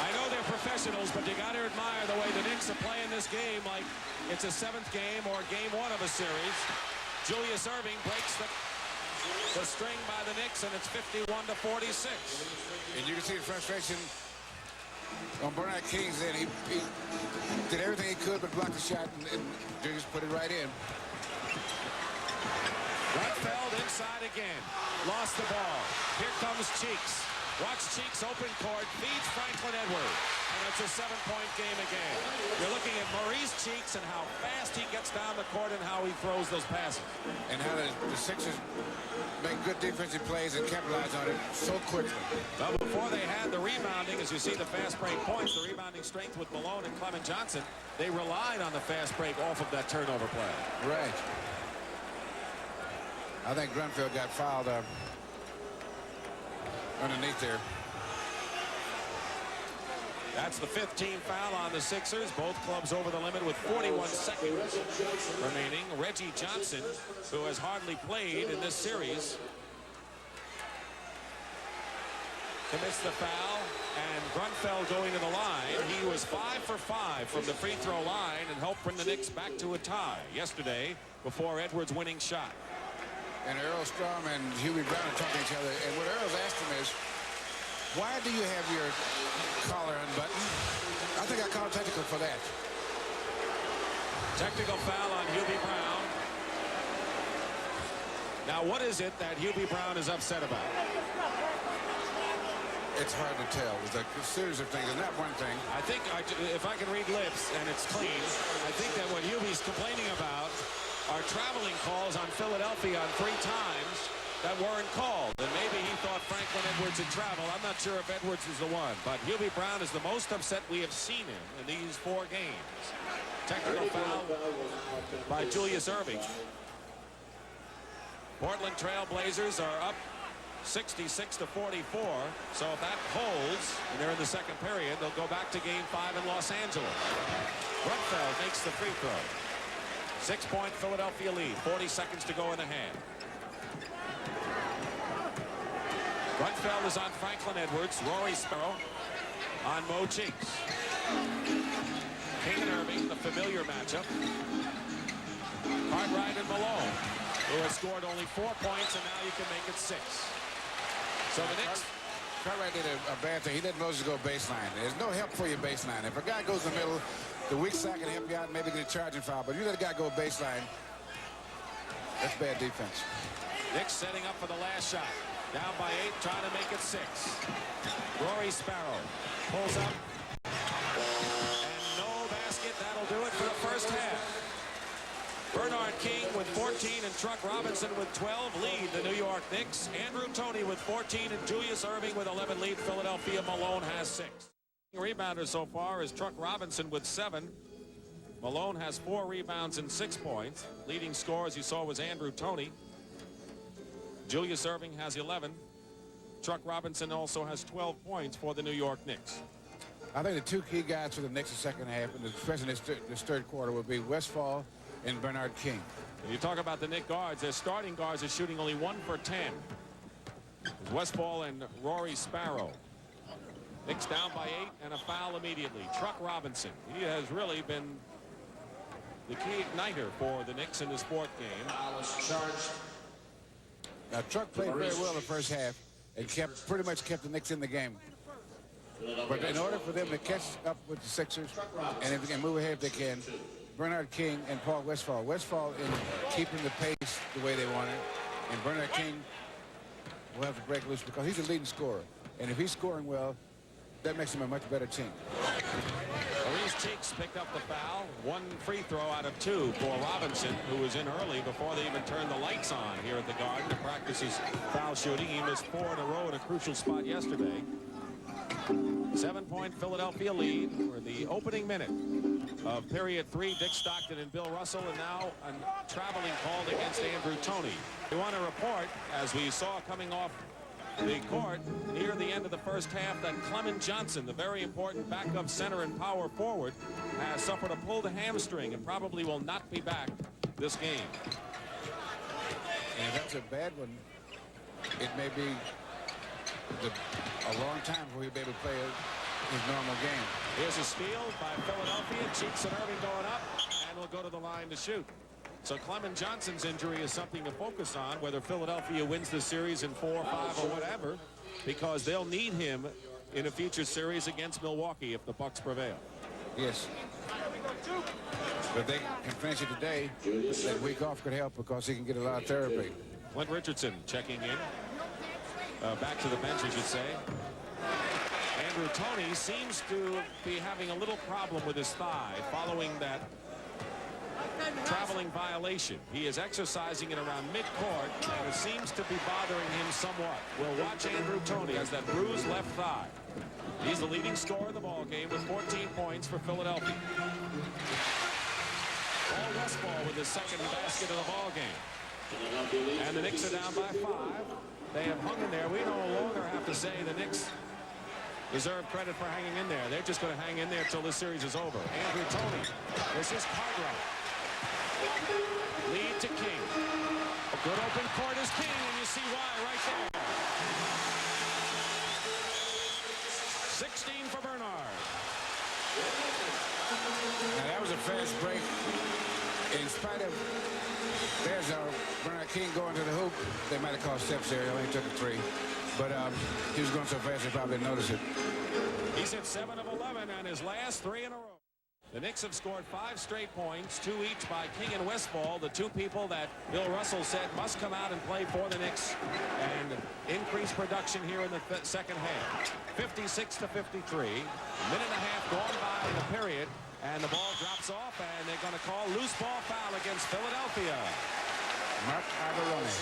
I know they're professionals, but you got to admire the way the Knicks are playing this game like it's a 7th game or game 1 of a series. Julius Erving breaks the string by the Knicks, and it's 51-46.
And you can see the frustration on Bernard King's end. He did everything he could but block the shot, and Julius put it right in.
Rutfeld inside again. Lost the ball. Here comes Cheeks. Watch Cheeks open court, feeds Franklin Edwards. And it's a 7-point game again. You're looking at Maurice Cheeks and how fast he gets down the court and how he throws those passes.
And how the Sixers make good defensive plays and capitalize on it so quickly.
Well, before they had the rebounding, as you see the fast break points, the rebounding strength with Malone and Clement Johnson, they relied on the fast break off of that turnover play.
Right. I think Grunfeld got fouled underneath there.
That's the 5th team foul on the Sixers. Both clubs over the limit with 41 seconds remaining. Reggie Johnson, who has hardly played in this series, commits the foul, and Grunfeld going to the line. He was 5 for 5 from the free throw line and helped bring the Knicks back to a tie yesterday before Edwards' winning shot.
And Earl Strom and Hubie Brown are talking to each other. And what Earl's asked him is, why do you have your collar unbuttoned? I think I called technical for that.
Technical foul on Hubie Brown. Now, what is it that Hubie Brown is upset about?
It's hard to tell. It's a series of things. It's not one thing.
I think, if I can read lips and it's clean, I think that what Hubie's complaining about are traveling calls on Philadelphia on 3 times that weren't called. And maybe he thought Franklin Edwards had traveled. I'm not sure if Edwards was the one. But Hubie Brown is the most upset we have seen him in these 4 games. Technical foul by Julius Erving. Portland Trail Blazers are up 66-44. So if that holds, and they're in the second period, they'll go back to game 5 in Los Angeles. Rutfeld makes the free throw. 6-point Philadelphia lead. 40 seconds to go in the half. Rutfeld is on Franklin Edwards. Rory Sparrow on Mo Cheeks. King and Erving, the familiar matchup. Cartwright and Malone, who has scored only 4 points, and now you can make it 6. So the Knicks...
Cartwright did a bad thing. He let Moses go baseline. There's no help for your baseline. If a guy goes in the middle, the weak side can help you out and maybe get a charging foul. But you let a guy go baseline, that's bad defense.
Knicks setting up for the last shot. Down by 8, trying to make it 6. Rory Sparrow pulls up. And no basket. That'll do it for the first half. Bernard King with 14 and Truck Robinson with 12 lead the New York Knicks. Andrew Toney with 14 and Julius Erving with 11 lead Philadelphia. Malone has 6. Rebounder so far is Truck Robinson with 7. Malone has 4 rebounds and 6 points. Leading scorer, as you saw, was Andrew Toney. Julius Erving has 11. Truck Robinson also has 12 points for the New York Knicks.
I think the 2 key guys for the Knicks in the second half, and especially this third quarter, would be Westfall and Bernard King.
When you talk about the Knicks guards, their starting guards are shooting only 1 for 10. Westfall and Rory Sparrow. Knicks down by 8 and a foul immediately. Truck Robinson. He has really been the key igniter for the Knicks in this fourth game.
Now, Truck played very well in the first half and pretty much kept the Knicks in the game. But in order for them to catch up with the Sixers and if they can move ahead if they can, Bernard King and Paul Westphal. Westphal in keeping the pace the way they want it, and Bernard King will have to break loose because he's a leading scorer. And if he's scoring well, that makes him a much better team.
Maurice Cheeks picked up the foul. 1 free throw out of 2 for Robinson, who was in early before they even turned the lights on here at the Garden to practice his foul shooting. He missed 4 in a row at a crucial spot yesterday. 7-point Philadelphia lead for the opening minute of period 3. Dick Stockton and Bill Russell, and now a traveling called against Andrew Toney. We want to report, as we saw coming off the court near the end of the first half, that Clement Johnson, the very important backup center and power forward, has suffered a pulled hamstring and probably will not be back this game.
And if that's a bad one, it may be a long time before he'll be able to play his normal game.
Here's a steal by Philadelphia. Cheeks and Irving going up, and will go to the line to shoot. So Clement Johnson's injury is something to focus on, whether Philadelphia wins the series in 4 or 5 or whatever, because they'll need him in a future series against Milwaukee if the Bucks prevail.
Yes. But they can finish it today. That week off could help because he can get a lot of therapy.
Clint Richardson checking in. Back to the bench, I should say. Andrew Toney seems to be having a little problem with his thigh following that traveling violation. He is exercising it around midcourt, and it seems to be bothering him somewhat. We'll watch Andrew Toney as that bruised left thigh. He's the leading scorer of the ball game with 14 points for Philadelphia. Paul Westphal with his second basket of the ball game. And the Knicks are down by 5. They have hung in there. We no longer have to say the Knicks deserve credit for hanging in there. They're just going to hang in there until this series is over. Andrew Toney. This is Cartwright. Lead to King. A good open court is King, and you see why right there. 16 for Bernard.
Now that was a fast break. In spite of there's Bernard King going to the hoop, they might have called steps there. He only took a 3. But he was going so fast they probably didn't notice it.
He's at 7 of 11 on his last 3 in a row. The Knicks have scored 5 straight points, 2 each by King and Westphal, the 2 people that Bill Russell said must come out and play for the Knicks and increase production here in the second half. 56 to 53. A minute and a half gone by in the period, and the ball drops off, and they're going to call loose ball foul against Philadelphia.
Mark Iavaroni.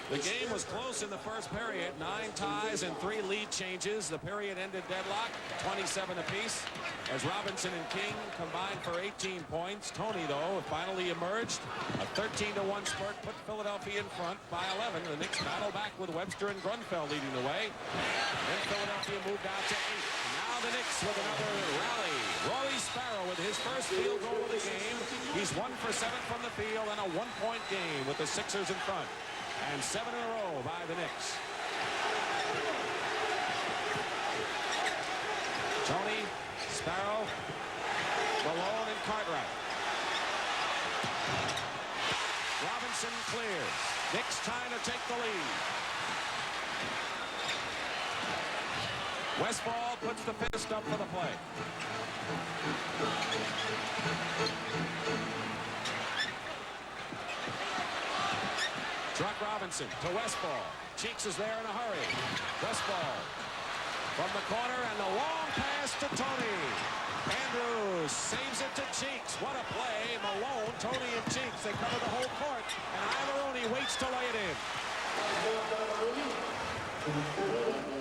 The game was close in the first period. 9 ties and 3 lead changes. The period ended deadlock, 27 apiece, as Robinson and King combined for 18 points. Toney, though, finally emerged. A 13-1 spurt put Philadelphia in front by 11. The Knicks battle back with Webster and Grunfeld leading the way. Then Philadelphia moved out to 8. Now the Knicks with another rally. Rory Sparrow with his first field goal of the game. He's 1 for 7 from the field and a 1-point game with the Sixers in front. And 7 in a row by the Knicks. Toney, Sparrow, Malone, and Cartwright. Robinson clears. Knicks trying to take the lead. Westfall puts the fist up for the play. Truck Robinson to Westfall. Cheeks is there in a hurry. Westfall from the corner and the long pass to Tony. Andrews saves it to Cheeks. What a play. Malone, Tony, and Cheeks. They cover the whole court. And Ivaroni waits to lay it in.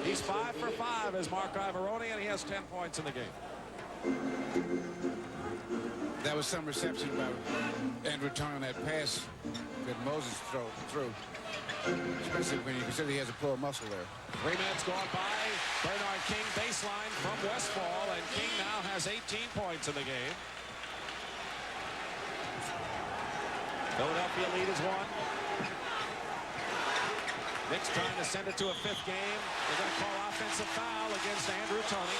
He's 5 for 5 as Mark Ivaroni, and he has 10 points in the game.
That was some reception by Andrew Tony on that pass that Moses threw. Especially when you consider he has a pull muscle there.
3 minutes gone by. Bernard King baseline from Westfall, and King now has 18 points in the game. Philadelphia lead is 1. Knicks trying to send it to a 5th game. They're going to call offensive foul against Andrew Tony.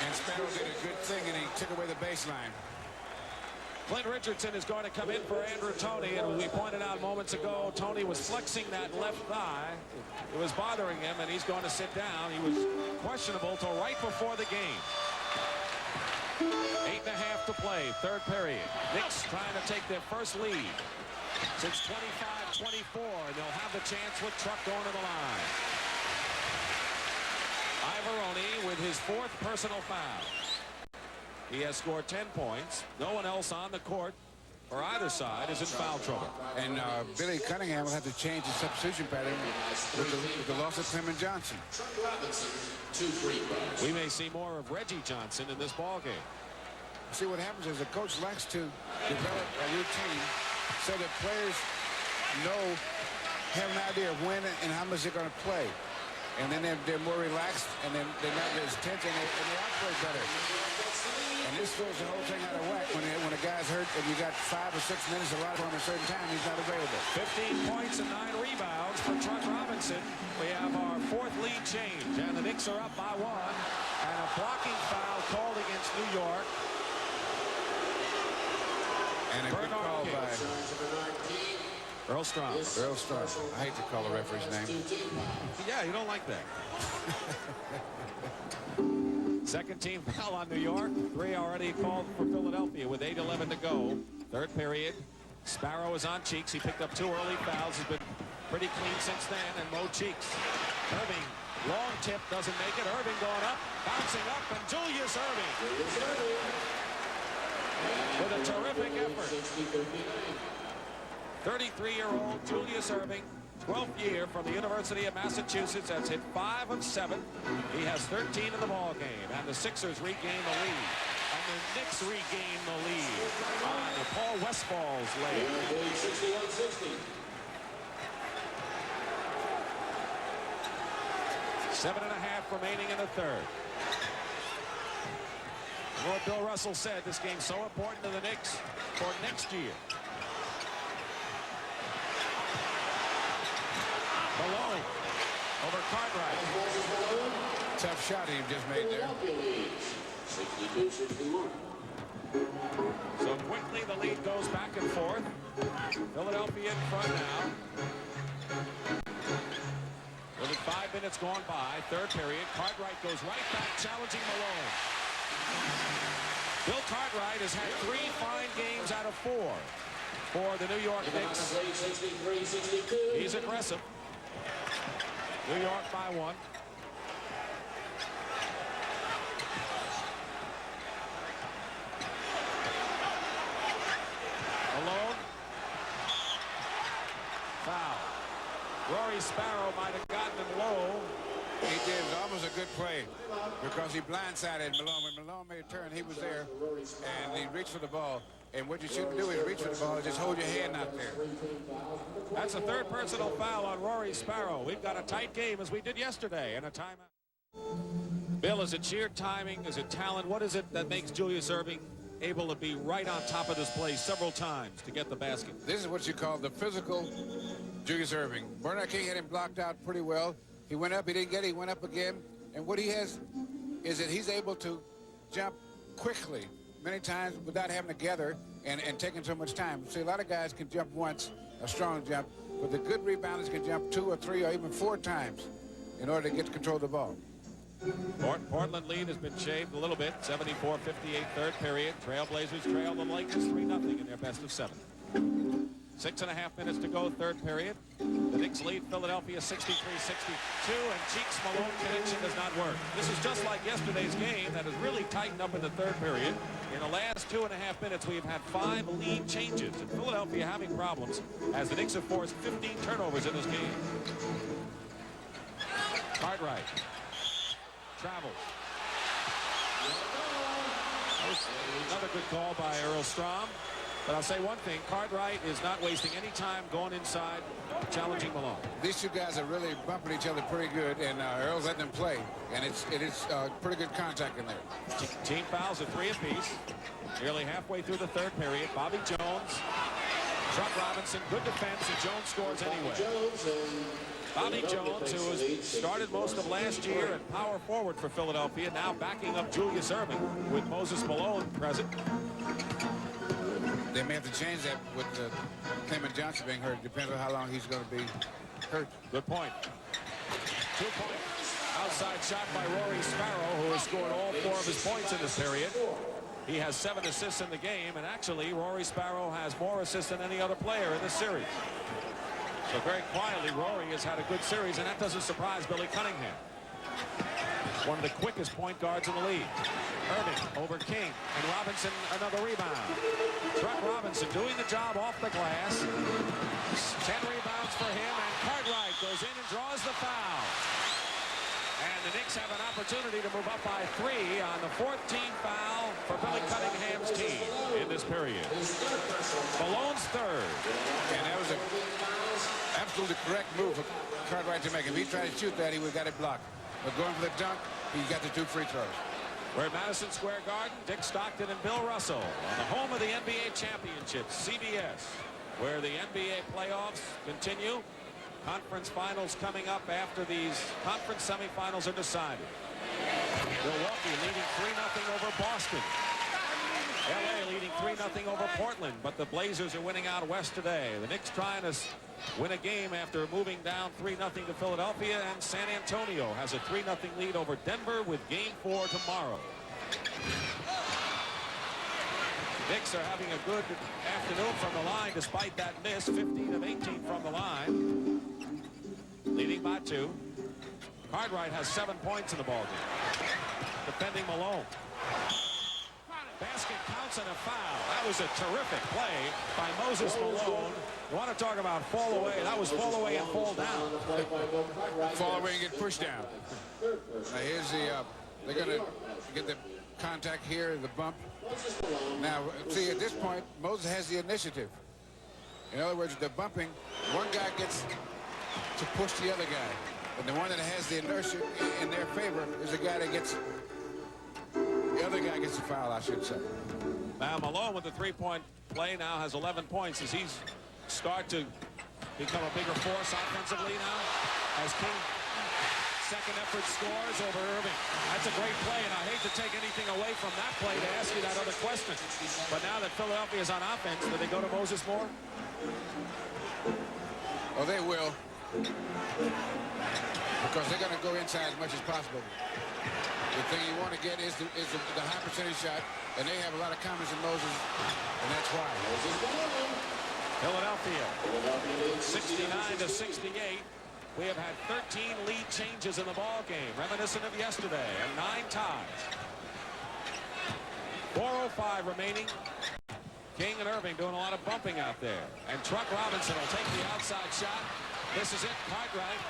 And Sparrow did a good thing, and he took away the baseline.
Clint Richardson is going to come in for Andrew Tony, and we pointed out moments ago, Tony was flexing that left thigh. It was bothering him, and he's going to sit down. He was questionable till right before the game. 8.5 to play, 3rd period. Knicks trying to take their first lead since 25-24, and they'll have the chance with Truck going to the line. Ivaroni with his 4th personal foul. He has scored 10 points. No one else on the court or either side is in foul trouble.
And Billy Cunningham will have to change his substitution pattern with the loss of Clement Johnson.
We may see more of Reggie Johnson in this ball game.
See, what happens is the coach likes to develop a routine so that players have an idea of when and how much they're going to play. And then they're more relaxed, and then they're not as tense, and they operate better. And this throws the whole thing out of whack when a guy's hurt and you got 5 or 6 minutes a lot on a certain time, he's not available.
15 points and 9 rebounds for Truck Robinson. We have our 4th lead change, and the Knicks are up by 1. And a blocking foul called against New York.
And a good call by
Earl Strom.
Earl Strom. I hate to call the referee's name.
Yeah, you don't like that. Second team foul on New York. 3 already called for Philadelphia with 8:11 to go. 3rd period. Sparrow is on Cheeks. He picked up 2 early fouls. He's been pretty clean since then. And Mo Cheeks. Irving, long tip, doesn't make it. Irving going up, bouncing up, and Julius Irving with a terrific effort. 33-year-old Julius Irving, 12th year from the University of Massachusetts, has hit 5 of 7. He has 13 in the ball game, and the Sixers regain the lead. And the Knicks regain the lead on Paul Westfall's leg. 7.5 remaining in the 3rd. What Bill Russell said, this game's so important to the Knicks for next year. Malone over Cartwright.
Tough shot he just made there.
So quickly the lead goes back and forth. Philadelphia in front now. Only 5 minutes gone by. 3rd period. Cartwright goes right back challenging Malone. Bill Cartwright has had 3 fine games out of 4 for the New York Knicks. He's aggressive. New York by 1. Malone. Foul. Rory Sparrow might have gotten him low.
He did. It was almost a good play because he blindsided Malone. When Malone made a turn, he was there, and he reached for the ball. And what you shouldn't do is reach for the ball and just hold your hand out there.
That's a 3rd personal foul on Rory Sparrow. We've got a tight game as we did yesterday, and a timeout. Bill, is it sheer timing? Is it talent? What is it that makes Julius Irving able to be right on top of this play several times to get the basket?
This is what you call the physical Julius Irving. Bernard King had him blocked out pretty well. He went up, he didn't get it, he went up again. And what he has is that he's able to jump quickly, many times without having to gather and taking so much time. See, a lot of guys can jump once, a strong jump, but the good rebounders can jump 2 or 3 or even 4 times in order to get control of the ball.
Portland lead has been shaved a little bit. 74-58 third period. Trailblazers trail the Lakers 3-0 in their best of 7. 6.5 minutes to go, third period. The Knicks lead Philadelphia 63-62, and Cheeks Malone connection does not work. This is just like yesterday's game that has really tightened up in the third period. In the last 2.5 minutes, we've had 5 lead changes, and Philadelphia having problems as the Knicks have forced 15 turnovers in this game. Cartwright travels. That was another good call by Earl Strom. But I'll say one thing, Cartwright is not wasting any time going inside, challenging Malone.
These two guys are really bumping each other pretty good, and Earl's letting them play, and it is pretty good contact in there.
Team fouls are 3 apiece. Nearly halfway through the third period. Bobby Jones, Chuck Robinson, good defense, and Jones scores anyway. Bobby Jones, who has started most of last year at power forward for Philadelphia, now backing up Julius Erving with Moses Malone present.
They may have to change that with Clement Johnson being hurt. Depends on how long he's going to be hurt.
Good point. 2-point outside shot by Rory Sparrow, who has scored all 4 of his points in this period. He has 7 assists in the game, and actually Rory Sparrow has more assists than any other player in this series. So very quietly, Rory has had a good series, and that doesn't surprise Billy Cunningham. One of the quickest point guards in the league. Irving over King, and Robinson another rebound. Truck Robinson doing the job off the glass. 10 rebounds for him, and Cartwright goes in and draws the foul. And the Knicks have an opportunity to move up by 3 on the 14th foul for Billy Cunningham's team in this period. Malone's third.
And that was an absolutely correct move for Cartwright to make. If he tried to shoot that, he would have got it blocked. But going for the dunk, he got the 2 free throws.
We're at Madison Square Garden. Dick Stockton and Bill Russell on the home of the NBA championships, CBS, where the NBA playoffs continue. Conference finals coming up after these conference semifinals are decided. Milwaukee leading 3-0 over Boston. LA leading 3-0 over Portland, but the Blazers are winning out west today. The Knicks trying to win a game after moving down 3-0 to Philadelphia, and San Antonio has a 3-0 lead over Denver with Game 4 tomorrow. Knicks are having a good afternoon from the line despite that miss. 15 of 18 from the line. Leading by 2. Cartwright has 7 points in the ballgame. Defending Malone. Basket counts and a foul. That was a terrific play by Moses Malone. You want to talk about fall away. That was fall away and fall down.
Fall away and get pushed down. Now here's the, they're going to get the contact here, the bump. Now, see, at this point, Moses has the initiative. In other words, the bumping, one guy gets to push the other guy. And the one that has the inertia in their favor is the guy that gets, the other guy gets the foul, I should say.
Now Malone with the 3-point play now has 11 points as he's start to become a bigger force offensively now. As King second effort scores over Irving. That's a great play, and I hate to take anything away from that play to ask you that other question. But now that Philadelphia is on offense, do they go to Moses more?
Oh, they will. Because they're going to go inside as much as possible. The thing you want to get is the high percentage shot, and they have a lot of confidence in Moses, and that's why.
Philadelphia 69-68. We have had 13 lead changes in the ball game, reminiscent of yesterday, and 9 ties. 4:05 remaining. King and Irving doing a lot of bumping out there. And Truck Robinson will take the outside shot. This is it. Cartwright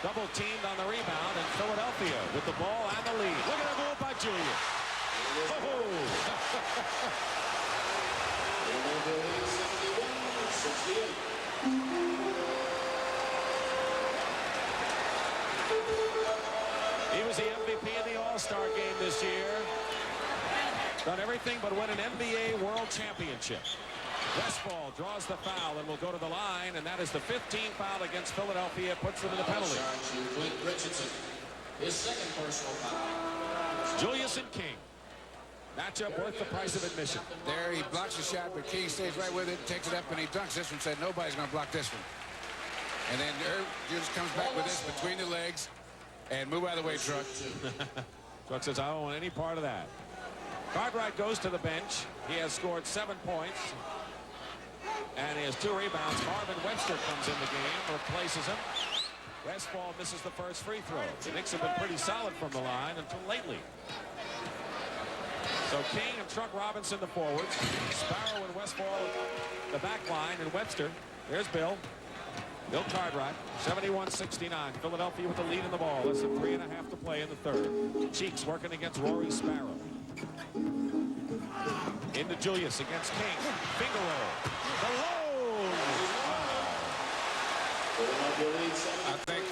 double teamed on the rebound, and Philadelphia with the ball and the lead. Look at a move by Julius. Oh! He was the MVP of the All-Star game this year. Done everything but win an NBA World Championship. Westfall draws the foul and will go to the line, and that is the 15th foul against Philadelphia. Puts them in the penalty.
His second personal foul.
Julius and King. Matchup worth the price of admission.
There he blocks the shot, but King stays right with it, takes it up, and he dunks this one. Said nobody's going to block this one. And then just comes back with this between the legs and move out of the way, Truck.
Truck says, I don't want any part of that. Cartwright goes to the bench. He has scored 7 points. And he has 2 rebounds. Marvin Webster comes in the game, replaces him. Westfall misses the first free throw. The Knicks have been pretty solid from the line until lately. So King and Truck Robinson the forwards. Sparrow and Westfall the back line. And Webster. There's Bill. Bill Cartwright. 71-69. Philadelphia with the lead in the ball. Less than 3.5 to play in the third. Cheeks working against Rory Sparrow. Into Julius against King. Finger roll. The low.
I think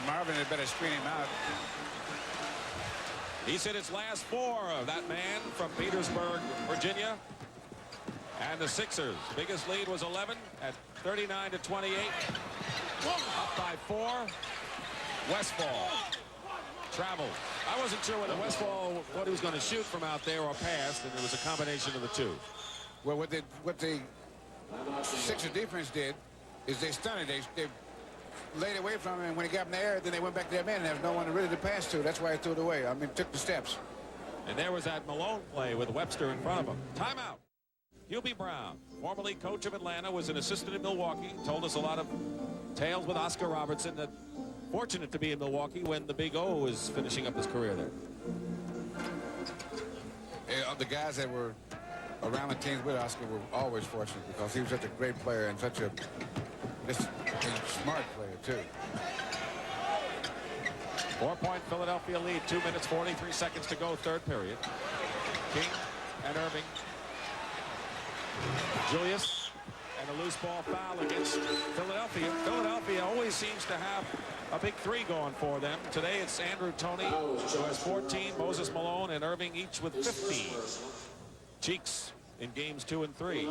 Marvin had better screen him out.
He's hit his last 4 of that man from Petersburg, Virginia. And the Sixers' biggest lead was 11 at 39-28. Up by 4. Westfall traveled. I wasn't sure whether Westfall what he was going to shoot from out there or pass, and it was a combination of the two.
Well, what the Sixers defense did is they stunned it. They laid away from him, and when he got in the air, then they went back to their man, and there was no one really to pass to. That's why he threw it away. I mean, took the steps.
And there was that Malone play with Webster in front of him. Timeout. Hubie Brown, formerly coach of Atlanta, was an assistant in Milwaukee. Told us a lot of tales with Oscar Robertson. That fortunate to be in Milwaukee when the Big O was finishing up his career there.
The guys that were around the teams with Oscar were always fortunate because he was such a great player and such a smart player, too.
4-point Philadelphia lead. 2 minutes, 43 seconds to go, third period. King and Irving. Julius, and a loose ball foul against Philadelphia. Philadelphia always seems to have a big 3 going for them. Today it's Andrew Toney, who has 14, Moses Malone, and Irving each with 15. Cheeks in games 2 and 3.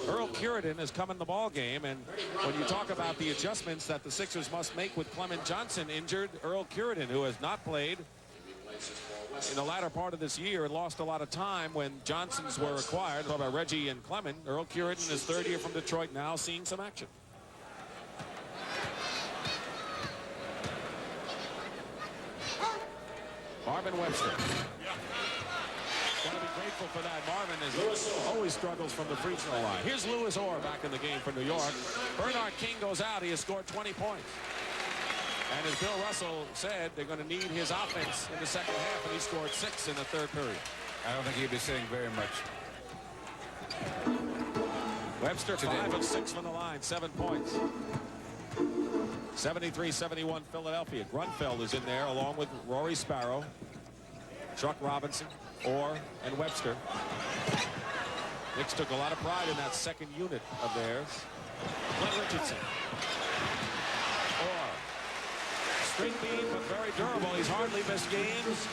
Earl Curidan has come in the ball game, and when you talk about the adjustments that the Sixers must make with Clement Johnson injured, Earl Curidan, who has not played in the latter part of this year and lost a lot of time when Johnsons were acquired by Reggie and Clement. Earl Curidan, his 3rd year from Detroit, now seeing some action. Marvin Webster. Got to be grateful for that. Marvin always struggles from the free throw line. Here's Louis Orr back in the game for New York. Bernard King goes out. He has scored 20 points. And as Bill Russell said, they're going to need his offense in the second half, and he scored 6 in the third period.
I don't think he'd be sitting very much.
Webster, 5 of 6 from the line, 7 points. 73-71 Philadelphia. Grunfeld is in there along with Rory Sparrow, Truck Robinson, Orr, and Webster. Knicks took a lot of pride in that second unit of theirs. Glenn Richardson. Orr. Straight beam, but very durable. He's hardly missed games.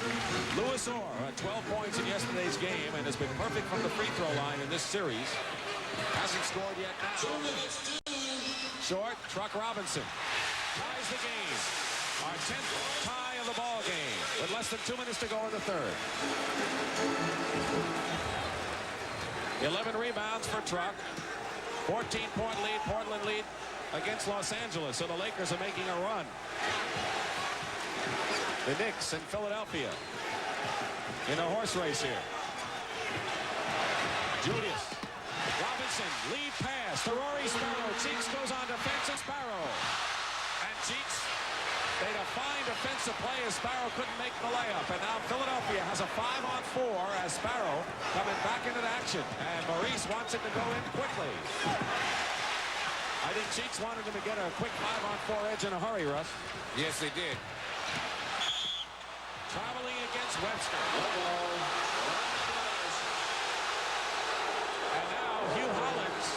Louis Orr had 12 points in yesterday's game and has been perfect from the free throw line in this series. Hasn't scored yet now. Short, Truck Robinson ties the game. Our 10th tie of the ball game with less than 2 minutes to go in the third. 11 rebounds for Truck. 14-point lead, Portland lead against Los Angeles. So the Lakers are making a run. The Knicks and Philadelphia in a horse race here. Julius. Robinson, lead pass to Rory Sparrow. Cheeks goes on defense and Sparrow. And Cheeks made a fine defensive play as Sparrow couldn't make the layup. And now Philadelphia has a 5-on-4 as Sparrow coming back into action. And Maurice wants it to go in quickly. I think Cheeks wanted him to get a quick 5-on-4 edge in a hurry, Russ.
Yes, they did.
Traveling against Webster. And now Hugh Hollins,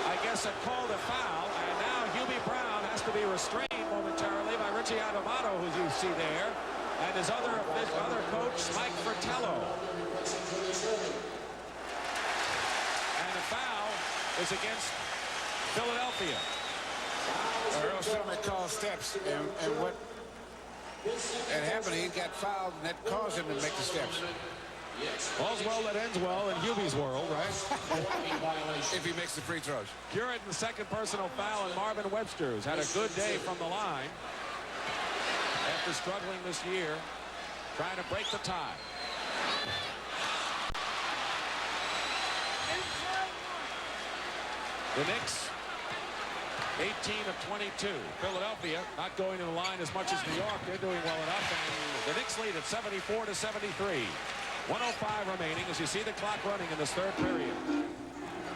I guess, had called a foul. And now Hubie Brown has to be restrained momentarily by Richie Adamato, who you see there, and his other coach, Mike Fratello. And the foul is against Philadelphia.
Earl Sumner called steps, and what had happened, he got fouled, and that caused him to make the steps.
All's well that ends well in Hubie's world, right?
If he makes the free throws.
Curran, the second personal foul, and Marvin Webster, who's had a good day from the line after struggling this year, trying to break the tie. The Knicks, 18 of 22. Philadelphia not going to the line as much as New York. They're doing well enough, and the Knicks lead at 74 to 73. 105 remaining as you see the clock running in this third period.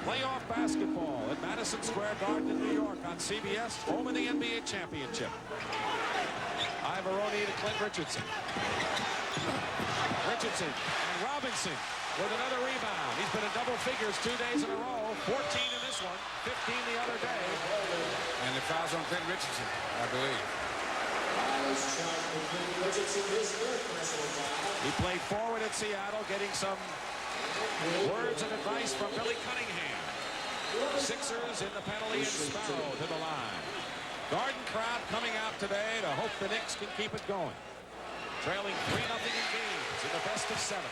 Playoff basketball at Madison Square Garden in New York on CBS, home of the NBA championship. Ivoroni to Clint Richardson. Richardson and Robinson with another rebound. He's been in double figures 2 days in a row. 14 in this one, 15 the other day.
And the foul's on Clint Richardson, I believe.
He played forward at Seattle, getting some words and advice from Billy Cunningham. Sixers in the penalty and Sparrow to the line. Garden crowd coming out today to hope the Knicks can keep it going. Trailing 3-0 in games in the best of 7.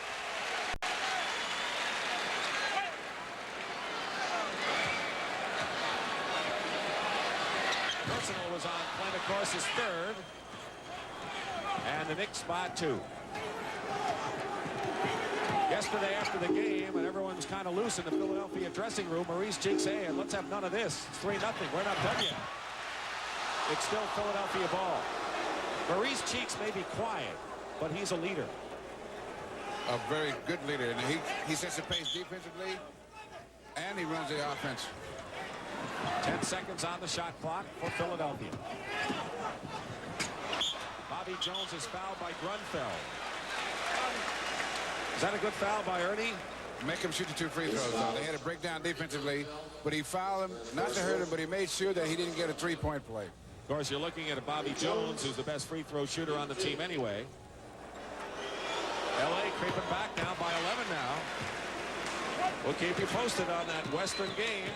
Personal was on Clint, of course, his third. And the Knicks by 2. Yesterday after the game, and everyone was kind of loose in the Philadelphia dressing room, Maurice Cheeks saying, let's have none of this. It's 3-0. We're not done yet. It's still Philadelphia ball. Maurice Cheeks may be quiet, but he's a leader.
A very good leader. And he sets the pace defensively, and he runs the offense.
10 seconds on the shot clock for Philadelphia. Bobby Jones is fouled by Grunfeld. Is that a good foul by Ernie?
Make him shoot the 2 free throws. They had a breakdown defensively, but he fouled him, not to hurt him, but he made sure that he didn't get a 3-point play.
Of course, you're looking at a Bobby Jones, who's the best free throw shooter on the team anyway. L.A. creeping back now by 11 now. We'll keep you posted on that Western game.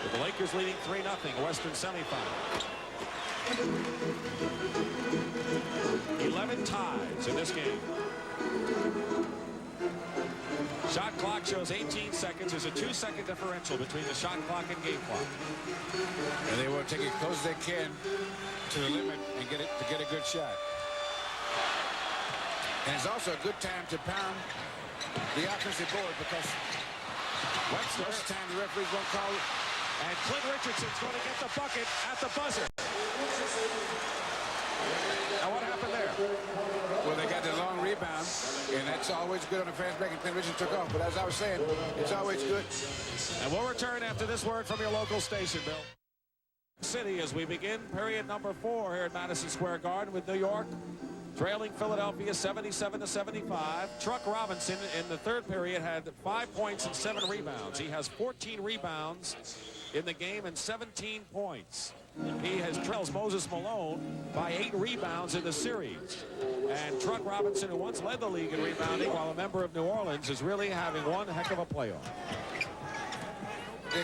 With the Lakers leading 3-0, Western semifinal. 11 ties in this game. Shot clock shows 18 seconds. There's a 2-second differential between the shot clock and game clock.
And they will take it close as they can to the limit and get a good shot. And it's also a good time to pound the offensive board because
Webster,
most of the time the referees won't call it.
and Clint Richardson's going to get the bucket at the buzzer. Now what happened there?
Well, they got the long rebound, and that's always good on a fast break, and Clint Richardson took off. But as I was saying, it's always good.
And we'll return after this word from your local station, Bill. City as we begin period number 4 here at Madison Square Garden with New York trailing Philadelphia 77 to 75. Truck Robinson in the third period had 5 points and 7 rebounds. He has 14 rebounds in the game and 17 points. He has trails Moses Malone by 8 rebounds in the series. And Truck Robinson, who once led the league in rebounding while a member of New Orleans, is really having one heck of a playoff.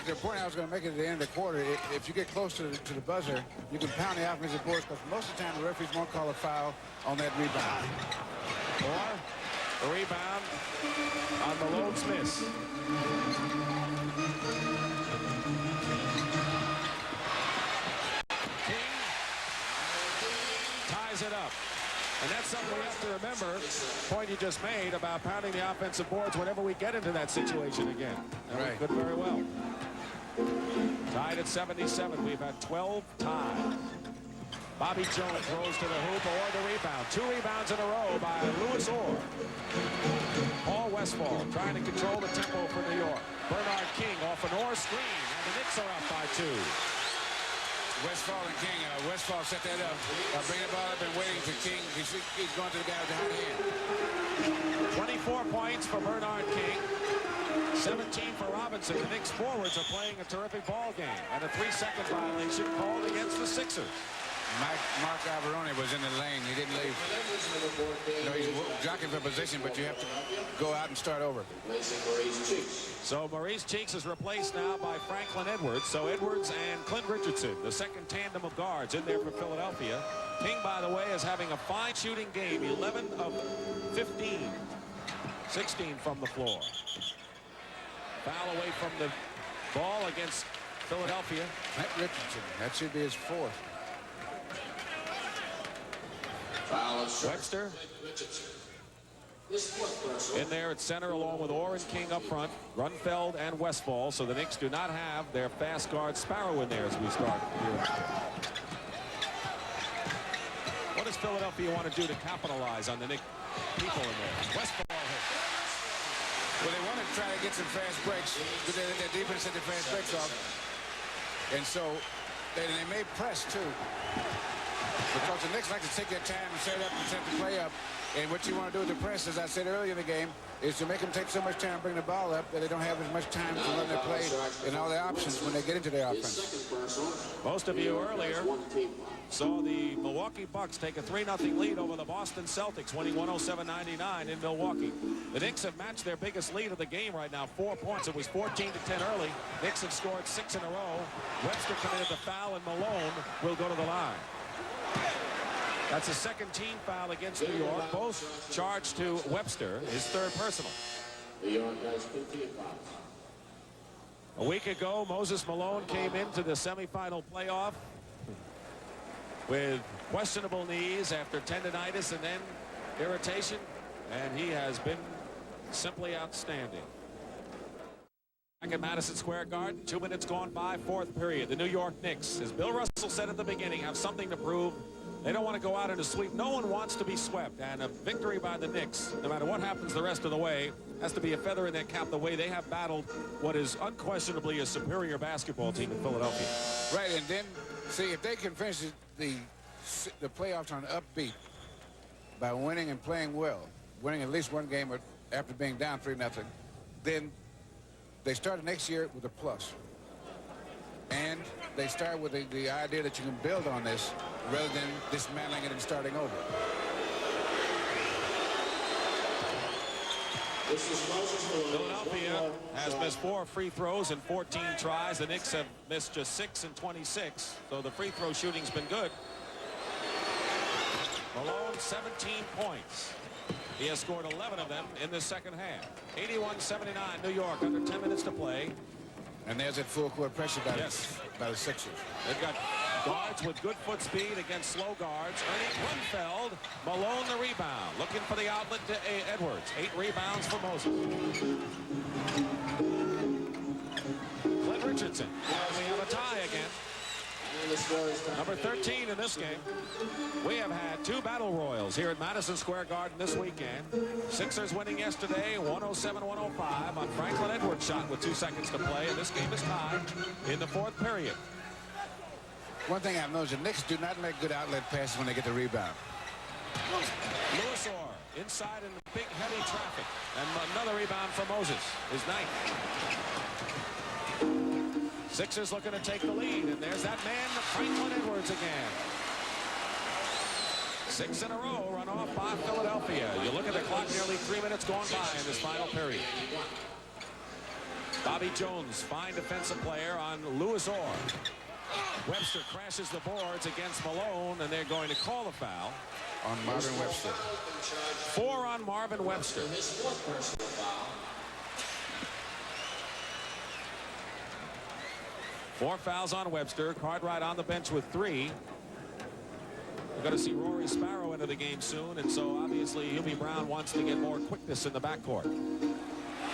The point I was going to make at the end of the quarter, if you get close to the buzzer, you can pound the offensive boards because most of the time the referees won't call a foul on that rebound.
Or a rebound on Malone's miss. King ties it up. And that's something we have to remember, the point you just made about pounding the offensive boards whenever we get into that situation again. And
right.
We could very well. Tied at 77. We've had 12 ties. Bobby Jones throws to the hoop or the rebound. 2 rebounds in a row by Louis Orr. Paul Westphal trying to control the tempo for New York. Bernard King off an Orr screen, and the Knicks are up by 2.
Westphal and King. Westphal set that up. Bring the ball up and waiting for King. He's going to the guy with the hot hand.
24 points for Bernard King. 17 for Robinson. The Knicks forwards are playing a terrific ball game. And a 3-second violation called against the Sixers.
Mark Ivoroni was in the lane. He didn't leave. You know, he's jockeying for position, but you have to go out and start over.
So Maurice Cheeks is replaced now by Franklin Edwards. So Edwards and Clint Richardson, the second tandem of guards in there for Philadelphia. King, by the way, is having a fine shooting game. 11 of 15 16 from the floor. Foul away from the ball against Philadelphia.
Matt Richardson, that should be his fourth.
Webster in there at center along with Orr and King up front, Grunfeld and Westfall. So the Knicks do not have their fast guard Sparrow in there as we start here. What does Philadelphia want to do to capitalize on the Knicks people in there? Westfall hit.
Well, they want to try to get some fast breaks. Their defense set the fast breaks off. And so they may press, too. Because the Knicks like to take their time and set up and set the play up. And what you want to do with the press, as I said earlier in the game, is to make them take so much time to bring the ball up that they don't have as much time to run their play and all their options when they get into their offense.
Most of you earlier saw the Milwaukee Bucks take a 3-0 lead over the Boston Celtics, winning 107-99 in Milwaukee. The Knicks have matched their biggest lead of the game right now, 4 points. It was 14-10 early. Knicks have scored 6 in a row. Webster committed the foul, and Malone will go to the line. That's a second team foul against New York. Both charged to Webster, his third personal. A week ago, Moses Malone came into the semifinal playoff with questionable knees after tendonitis and then irritation, and he has been simply outstanding. Back at Madison Square Garden, 2 minutes gone by, fourth period. The New York Knicks, as Bill Russell said at the beginning, have something to prove. They don't want to go out in a sweep. No one wants to be swept, and a victory by the Knicks, no matter what happens the rest of the way, has to be a feather in their cap the way they have battled what is unquestionably a superior basketball team in Philadelphia.
Right, and then, see, if they can finish the playoffs on an upbeat by winning and playing well, winning at least one game after being down 3-0, then they start next year with a plus. And they start with the idea that you can build on this rather than dismantling it and starting over.
Philadelphia has missed 4 free throws in 14 tries. The Knicks have missed just 6 in 26. So the free throw shooting's been good. Malone, 17 points. He has scored 11 of them in the second half. 81-79, New York, under 10 minutes to play.
And there's that full court pressure by the Sixers.
They've got guards with good foot speed against slow guards. Ernie Grunfeld, Malone the rebound. Looking for the outlet to Edwards. 8 rebounds for Moses. Clint Richardson. And we have a tie again. Number 13 in this game. We have had 2 battle royals here at Madison Square Garden this weekend. Sixers winning yesterday 107-105 on Franklin Edwards' shot with 2 seconds to play, and this game is tied in the 4th period.
One thing I've noticed, the Knicks do not make good outlet passes when they get the rebound.
Lewis Orr inside in big heavy traffic, and another rebound for Moses, his 9th. Sixers looking to take the lead, and there's that man, Franklin Edwards again. 6 in a row run off by Philadelphia. You look at the clock, nearly 3 minutes gone by in this final period. Bobby Jones, fine defensive player on Lewis Orr. Webster crashes the boards against Malone, and they're going to call the foul.
On Marvin Webster.
4 on Marvin Webster. Four fouls on Webster. Cartwright on the bench with 3. We're going to see Rory Sparrow into the game soon, and so obviously Hubie Brown wants to get more quickness in the backcourt.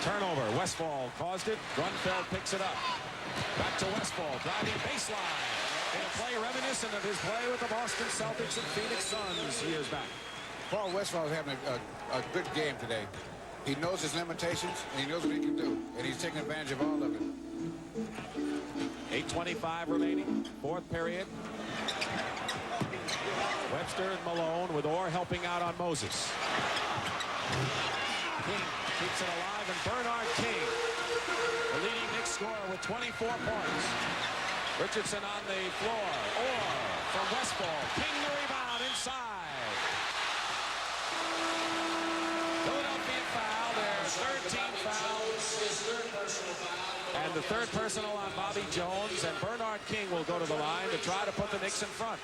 Turnover. Westfall caused it. Grunfeld picks it up. Back to Westfall, driving baseline. In a play reminiscent of his play with the Boston Celtics and Phoenix Suns years back.
Paul Westfall is having a good game today. He knows his limitations, and he knows what he can do, and he's taking advantage of all of it.
8:25 remaining, 4th period. Webster and Malone with Orr helping out on Moses. King keeps it alive, and Bernard King, the leading Knicks scorer with 24 points. Richardson on the floor. Orr from Westfall. King the rebound inside. Philadelphia foul, their 13th foul. And the 3rd personal on Bobby Jones, and Bernard King will go to the line to try to put the Knicks in front.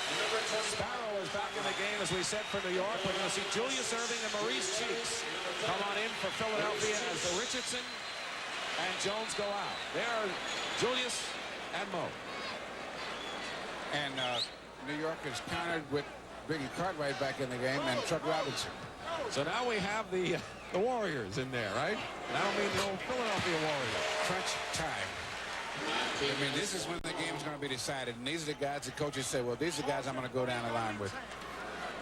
Sparrow is back in the game, as we said, for New York. We're going to see Julius Erving and Maurice Cheeks come on in for Philadelphia as the Richardson and Jones go out. There are Julius and Mo.
And New York is countered with bringing Cartwright back in the game and Chuck Robinson.
So now we have the Warriors in there, right? And I don't mean the old Philadelphia Warriors.
Crunch time. I mean, this is when the game's going to be decided. And these are the guys the coaches say, well, these are the guys I'm going to go down the line with.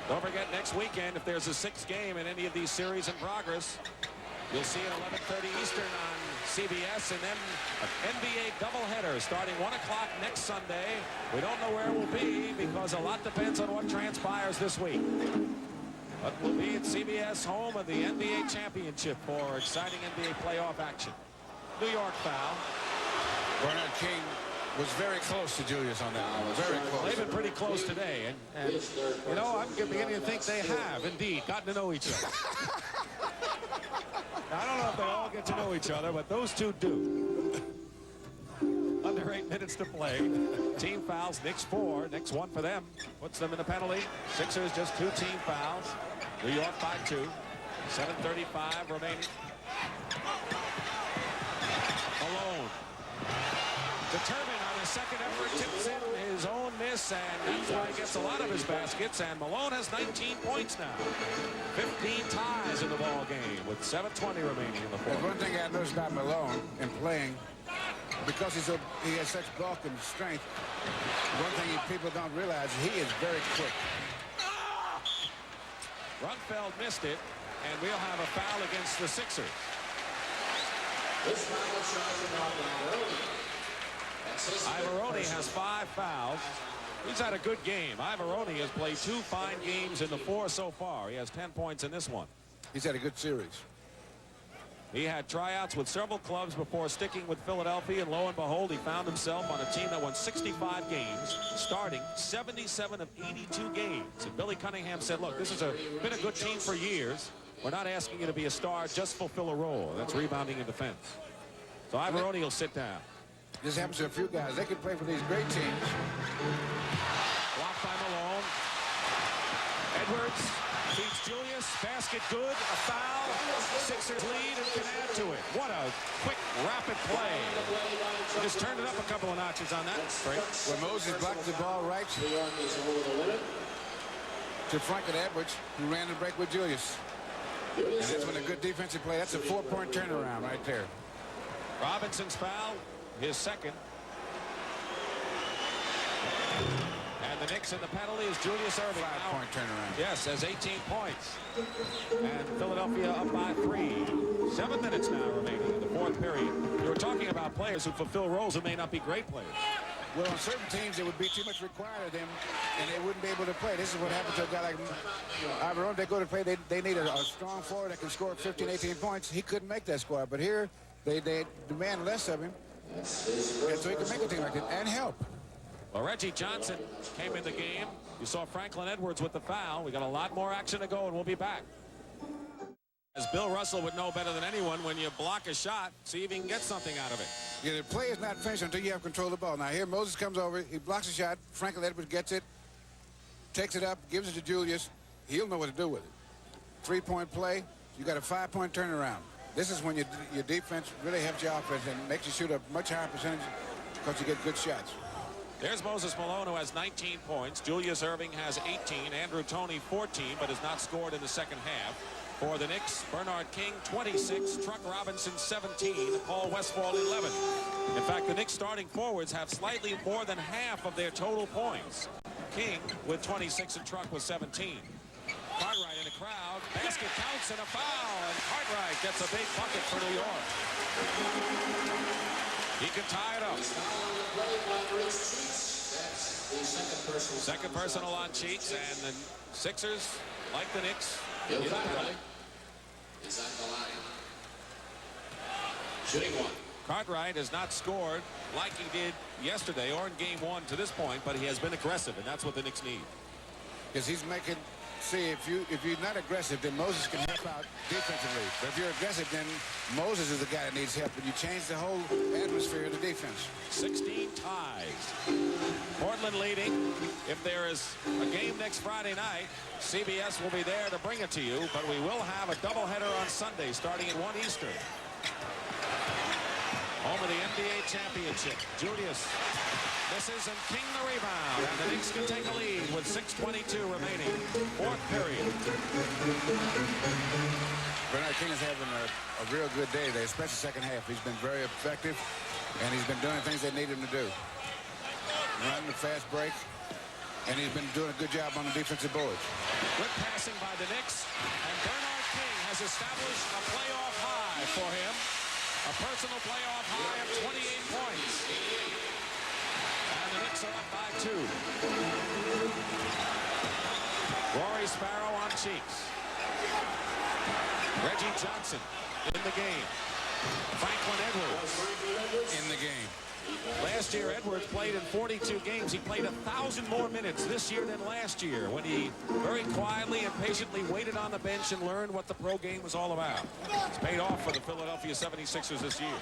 Don't forget, next weekend, if there's a sixth game in any of these series in progress, you'll see at 11:30 Eastern on CBS, and then an NBA doubleheader starting 1 o'clock next Sunday. We don't know where it will be because a lot depends on what transpires this week. But we'll be at CBS, home of the NBA championship for exciting NBA playoff action. New York foul.
Bernard King was very close to Julius on that one. Very close.
They've been pretty close today. And you know, I'm beginning to think they have, indeed, gotten to know each other. Now, I don't know if they all get to know each other, but those two do. Under 8 minutes to play. Team fouls, Knicks 4. Knicks 1 for them. Puts them in the penalty. Sixers just 2 team fouls. New York by 2. 7:35 remaining. Malone. Determined on his second effort, tips in his own miss, and that's why he gets a lot of his baskets. And Malone has 19 points now. 15 ties in the ball game with 7:20 remaining in the fourth.
There's one thing I noticed about Malone in playing, because he has such bulk and strength. One thing people don't realize, he is very quick.
Runfeld missed it, and we'll have a foul against the Sixers.
This foul charge
Ivoroni has 5 fouls. He's had a good game. Ivoroni has played 2 fine games in the 4 so far. He has 10 points in this one.
He's had a good series.
He had tryouts with several clubs before sticking with Philadelphia, and lo and behold, he found himself on a team that won 65 games, starting 77 of 82 games. And Billy Cunningham said, look, this has been a good team for years. We're not asking you to be a star, just fulfill a role. That's rebounding and defense. So Ivoroni will sit down.
This happens to a few guys. They can play for these great teams.
Blocked by Malone. Edwards beats Julius. Basket good. A foul. Sixers lead and can add to it. What a quick, rapid play. He just turned it up a couple of notches on that break.
When Moses blocked the ball right to Franklin Edwards, who ran the break with Julius. And that's when a good defensive play. That's a 4-point turnaround right there.
Robinson's foul. His second. And the Knicks in the penalty is Julius Erving.
5-point turnaround.
Yes, has 18 points. And Philadelphia up by 3. 7 minutes now remaining in the fourth period. You were talking about players who fulfill roles who may not be great players.
Well, on certain teams, it would be too much required of them, and they wouldn't be able to play. This is what happened to a guy like Ivoroni. They go to play, they need a strong forward that can score 15, 18 points. He couldn't make that score, but here they demand less of him. And so he can make a team like that and help.
Well, Reggie Johnson came in the game. You saw Franklin Edwards with the foul. We got a lot more action to go, and we'll be back. As Bill Russell would know better than anyone, when you block a shot, see if you can get something out of it.
Yeah, the play is not finished until you have control of the ball. Now here Moses comes over, he blocks a shot, Franklin Edwards gets it, takes it up, gives it to Julius. He'll know what to do with it. 3-point play, you got a 5-point turnaround. This is when your defense really helps your offense and makes you shoot a much higher percentage because you get good shots.
There's Moses Malone, who has 19 points. Julius Erving has 18. Andrew Toney 14, but has not scored in the second half. For the Knicks, Bernard King 26, Truck Robinson 17, Paul Westphal 11. In fact, the Knicks starting forwards have slightly more than half of their total points. King with 26 and Truck with 17. Cartwright in the crowd. Basket counts and a foul. And Cartwright gets a big bucket for New York. He can tie it up. Second personal on Cheeks. And the Sixers, like the Knicks, in the penalty.
Is at the line. Shooting one.
Cartwright has not scored like he did yesterday or in game 1 to this point, but he has been aggressive, and that's what the Knicks need.
Because he's making See, if you're not aggressive, then Moses can help out defensively. But if you're aggressive, then Moses is the guy that needs help. And you change the whole atmosphere of the defense.
16 ties. Portland leading. If there is a game next Friday night, CBS will be there to bring it to you. But we will have a doubleheader on Sunday starting at 1 Eastern. Home of the NBA championship. Julius misses and King the rebound. And the Knicks can take a lead with 6:22 remaining. Fourth period.
Bernard King is having a real good day there, especially second half. He's been very effective, and he's been doing things they need him to do. Running the fast break, and he's been doing a good job on the defensive boards.
Good passing by the Knicks, and Bernard King has established a playoff high for him. A personal playoff high of 28 points. And the Knicks are up by 2. Rory Sparrow on Cheeks. Reggie Johnson in the game. Franklin Edwards
in the game.
Last year, Edwards played in 42 games. He played 1,000 more minutes this year than last year when he very quietly and patiently waited on the bench and learned what the pro game was all about. It's paid off for the Philadelphia 76ers this year.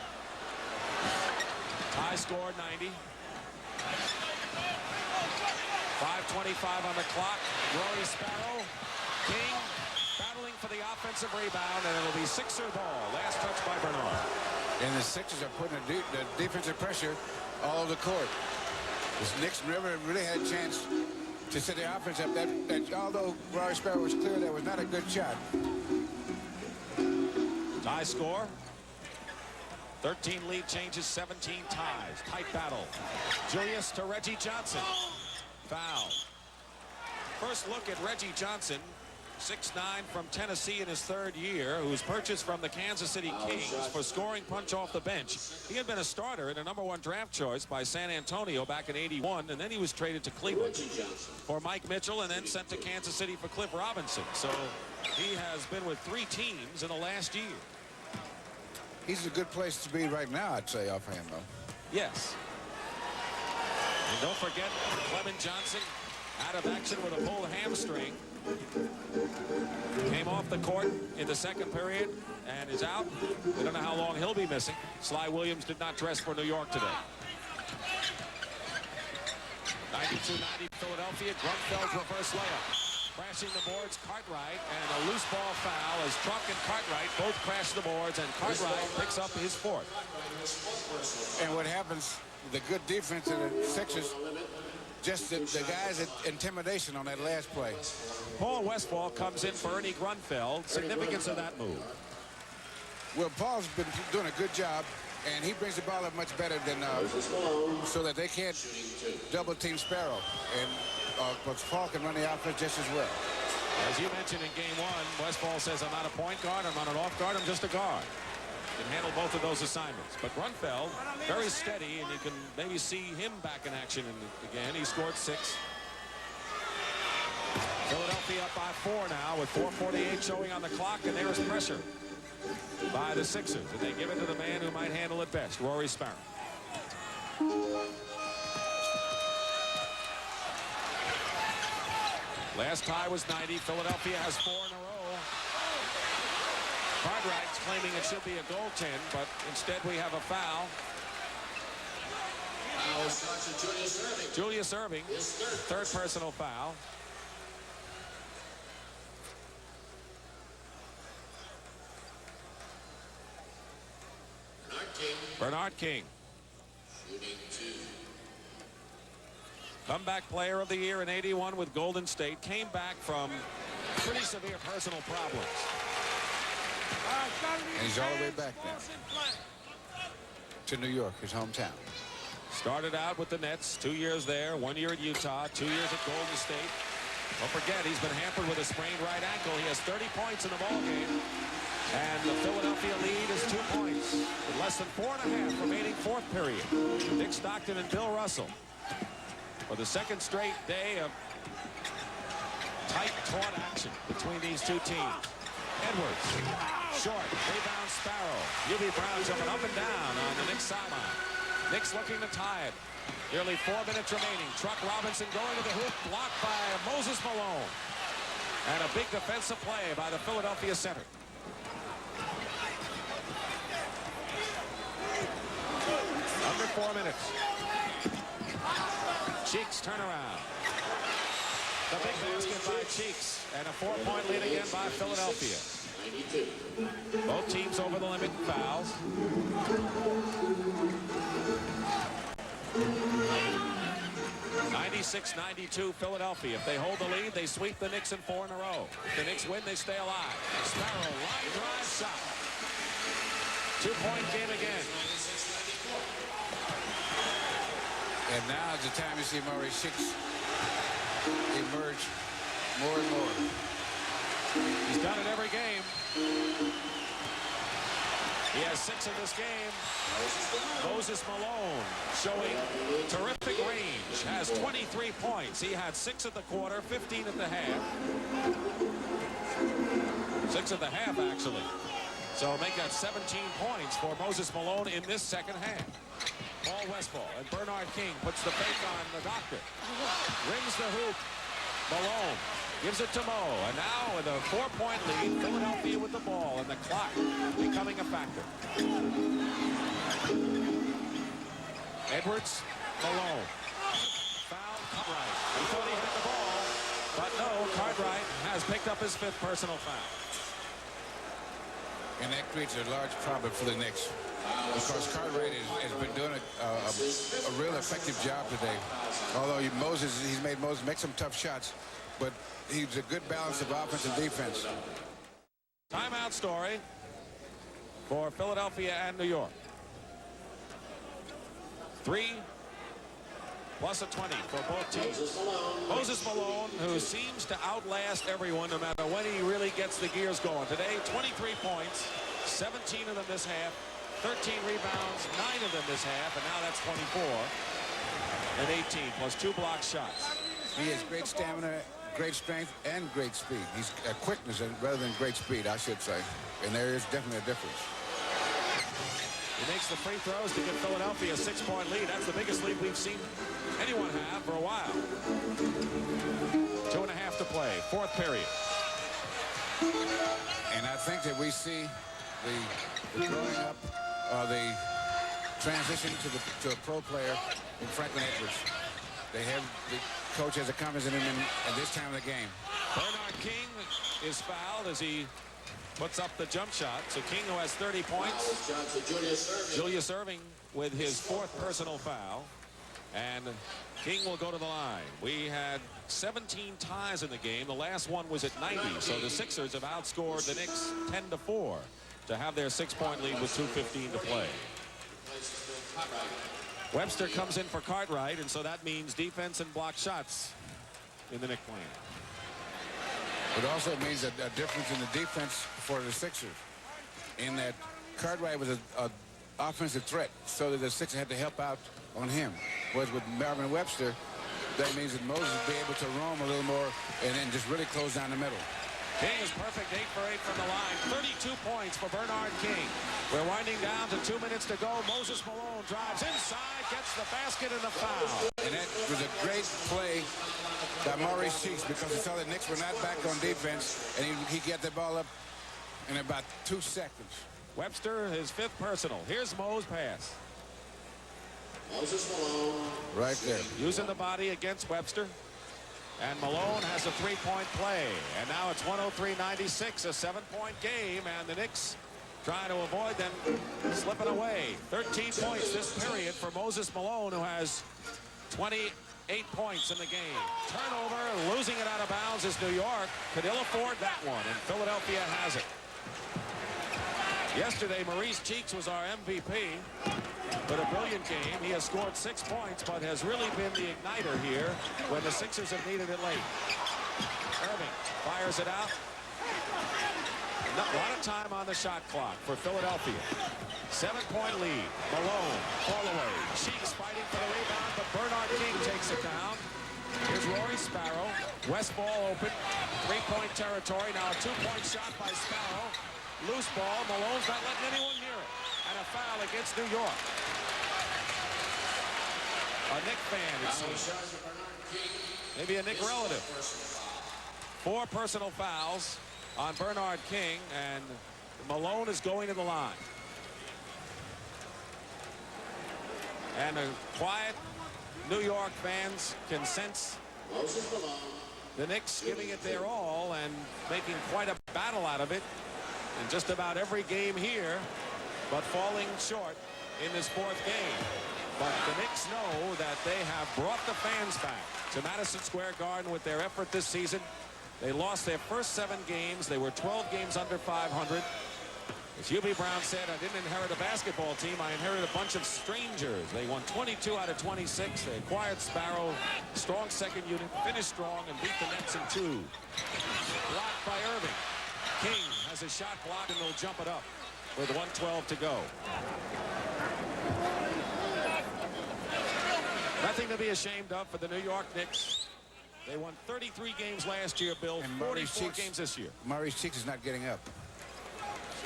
Ty scored 90. 5:25 on the clock. Rory Sparrow. King battling for the offensive rebound, and it'll be Sixer ball. Last touch by Bernard.
And the Sixers are putting the defensive pressure all over the court. The Knicks never really had a chance to set the offense up. That although Rory Sparrow was clear, that was not a good shot.
Tie score. 13 lead changes, 17 ties. Tight battle. Julius to Reggie Johnson. Foul. First look at Reggie Johnson. 6'9" from Tennessee in his third year, who's purchased from the Kansas City Kings for scoring punch off the bench. He had been a starter and a #1 draft choice by San Antonio back in '81, and then he was traded to Cleveland for Mike Mitchell and then sent to Kansas City for Cliff Robinson. So he has been with 3 teams in the last year.
He's a good place to be right now, I'd say, offhand, though.
Yes. And don't forget Clement Johnson out of action with a pulled hamstring. Came off the court in the second period and is out. We don't know how long he'll be missing. Sly Williams did not dress for New York today. 92-90 Philadelphia. Grunfeld's reverse layup. Crashing the boards, Cartwright, and a loose ball foul as Trump and Cartwright both crash the boards, and Cartwright picks up his 4th.
And what happens, the good defense of the Sixers, just the guys' intimidation on that last play.
Paul Westphal comes in for Ernie Grunfeld. Significance of that move.
Well, Paul's been doing a good job, and he brings the ball up much better than so that they can't double team Sparrow. And but Paul can run the offense just as well.
As you mentioned in game 1, Westphal says, I'm not a point guard, I'm not an off guard, I'm just a guard. Can handle both of those assignments. But Grunfeld, very steady, and you can maybe see him back in action again. He scored 6. Philadelphia up by 4 now with 4:48 showing on the clock, and there is pressure by the Sixers. And they give it to the man who might handle it best, Rory Sparrow. Last tie was 90. Philadelphia has 4 in a row. Cartwright's claiming it should be a goaltend, but instead we have a foul. Julius Erving, third personal foul. Bernard King. Comeback player of the year in '81 with Golden State. Came back from pretty severe personal problems.
And he's all the way back now to New York, his hometown.
Started out with the Nets, 2 years there, 1 year at Utah, 2 years at Golden State. Don't forget, he's been hampered with a sprained right ankle. He has 30 points in the ball game. And the Philadelphia lead is 2 points. With less than 4.5 remaining 4th period. Dick Stockton and Bill Russell. For the second straight day of tight, taut action between these two teams. Edwards, short, rebound Sparrow. UB Brown jumping up and down on the Knicks sideline. Knicks looking to tie it. Nearly 4 minutes remaining. Truck Robinson going to the hoop, blocked by Moses Malone. And a big defensive play by the Philadelphia center. Under 4 minutes. Cheeks turnaround. The big basket by Cheeks. And a 4-point lead again by Philadelphia.
92.
Both teams over the limit in fouls. 96-92 Philadelphia. If they hold the lead, they sweep the Knicks in 4 in a row. If the Knicks win, they stay alive. Sparrow, line drive shot. 2-point game again.
And now is the time you see Maurice Cheeks emerge more and more.
He's done it every game. He has 6 in this game. Moses Malone showing terrific range. Has 23 points. He had 6 at the quarter, 15 at the half. 6 at the half, actually. So make that 17 points for Moses Malone in this second half. Paul Westphal and Bernard King puts the fake on the doctor. Rings the hoop. Malone gives it to Mo. And now with a 4-point lead, Philadelphia with the ball and the clock becoming a factor. Edwards, Malone. Foul, Cartwright. He thought he hit the ball, but no, Cartwright has picked up his 5th personal foul.
And that creates a large problem for the Knicks. Because Cartwright has been doing a real effective job today. Although he's made Moses make some tough shots, but he's a good balance of offense and defense.
Timeout Story for Philadelphia and New York. 3 plus a 20 for both teams. Moses Malone, who seems to outlast everyone no matter when he really gets the gears going. Today, 23 points, 17 of them this half, 13 rebounds, 9 of them this half, and now that's 24 and 18 plus 2 block shots.
He has great stamina, great strength, and great speed. He's quickness rather than great speed, I should say. And there is definitely a difference.
He makes the free throws to give Philadelphia a 6-point lead. That's the biggest lead we've seen anyone have for a while. 2.5 to play, 4th period.
And I think that we see the growing up, the transition to a pro player in Franklin Edwards. The coach has a confidence in him at this time of the game.
Bernard King is fouled as he puts up the jump shot. So King, who has 30 points. Julius Erving with his 4th personal foul. And King will go to the line. We had 17 ties in the game. The last one was at 90. So the Sixers have outscored the Knicks 10-4 to have their 6-point lead with 2:15 to play. Webster comes in for Cartwright, and so that means defense and block shots in the Knicks plan.
It also means a difference in the defense for the Sixers, in that Cartwright was an offensive threat, so that the Sixers had to help out on him. Whereas with Marvin Webster, that means that Moses will be able to roam a little more and then just really close down the middle.
King is perfect, 8 for 8 from the line. 32 points for Bernard King. We're winding down to 2 minutes to go. Moses Malone drives inside, gets the basket and the foul.
And that was a great play by Maurice Cheeks, because he saw the Knicks were not back on defense, and he got the ball up in about 2 seconds.
Webster, his 5th personal. Here's Mo's pass.
Moses Malone.
Right there.
Using the body against Webster. And Malone has a 3-point play. And now it's 103-96, a 7-point game. And the Knicks trying to avoid them slipping away. 13 points this period for Moses Malone, who has 28 points in the game. Turnover, losing it out of bounds is New York. Could ill afford that one, and Philadelphia has it. Yesterday, Maurice Cheeks was our MVP. But a brilliant game. He has scored 6 points, but has really been the igniter here when the Sixers have needed it late. Irving fires it out. A lot of time on the shot clock for Philadelphia. 7-point lead. Malone, fall away. Cheeks fighting for the rebound, but Bernard King takes it down. Here's Rory Sparrow. West ball open. 3-point territory. Now a 2-point shot by Sparrow. Loose ball. Malone's not letting anyone near it. And a foul against New York. A Knick fan, it seems. Maybe a Knick relative. 4 personal fouls on Bernard King, and Malone is going to the line. And the quiet New York fans can sense the Knicks giving it their all and making quite a battle out of it in just about every game here, but falling short in this 4th game. But the Knicks know that they have brought the fans back to Madison Square Garden with their effort this season. They lost their first 7 games. They were 12 games under 500. As Hubie Brown said, I didn't inherit a basketball team. I inherited a bunch of strangers. They won 22 out of 26. They acquired Sparrow, strong second unit, finished strong, and beat the Nets in 2. Blocked by Irving. King has a shot blocked, and they'll jump it up with 1:12 to go. Nothing to be ashamed of for the New York Knicks. They won 33 games last year, Bill, and 44 games this year.
Maurice Cheeks is not getting up.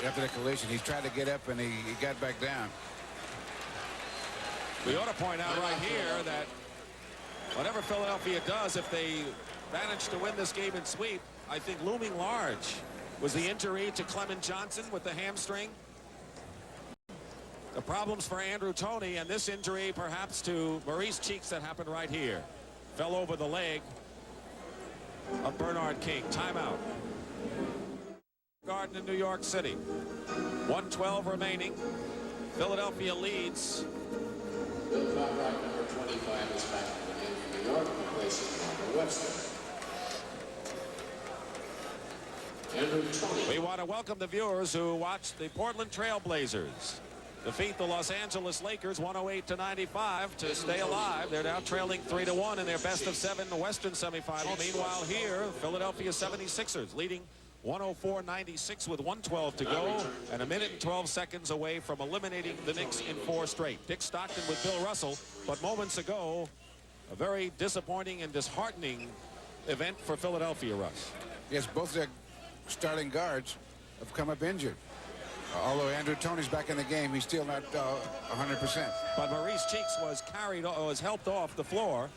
After the collision, he tried to get up, and he got back down.
We ought to point out right here that whatever Philadelphia does, if they manage to win this game in sweep, I think looming large was the injury to Clement Johnson with the hamstring. The problems for Andrew Toney, and this injury perhaps to Maurice Cheeks that happened right here. Fell over the leg of Bernard King. Timeout. Garden in New York City. 1:12 remaining. Philadelphia leads.
Bill Cartwright, number 25, is back in the game for New York, replacing Marco Webster. Andrew Toney.
We want to welcome the viewers who watched the Portland Trail Blazers defeat the Los Angeles Lakers 108-95 to stay alive. They're now trailing 3-1 in their best-of-7 Western semifinal. Meanwhile here, Philadelphia 76ers leading 104-96 with 1:12 to go and 1 minute and 12 seconds away from eliminating the Knicks in 4 straight. Dick Stockton with Bill Russell, but moments ago, a very disappointing and disheartening event for Philadelphia, Russ.
Yes, both their starting guards have come up injured. Although Andrew Toney's back in the game, he's still not 100%.
But Maurice Cheeks was helped off the floor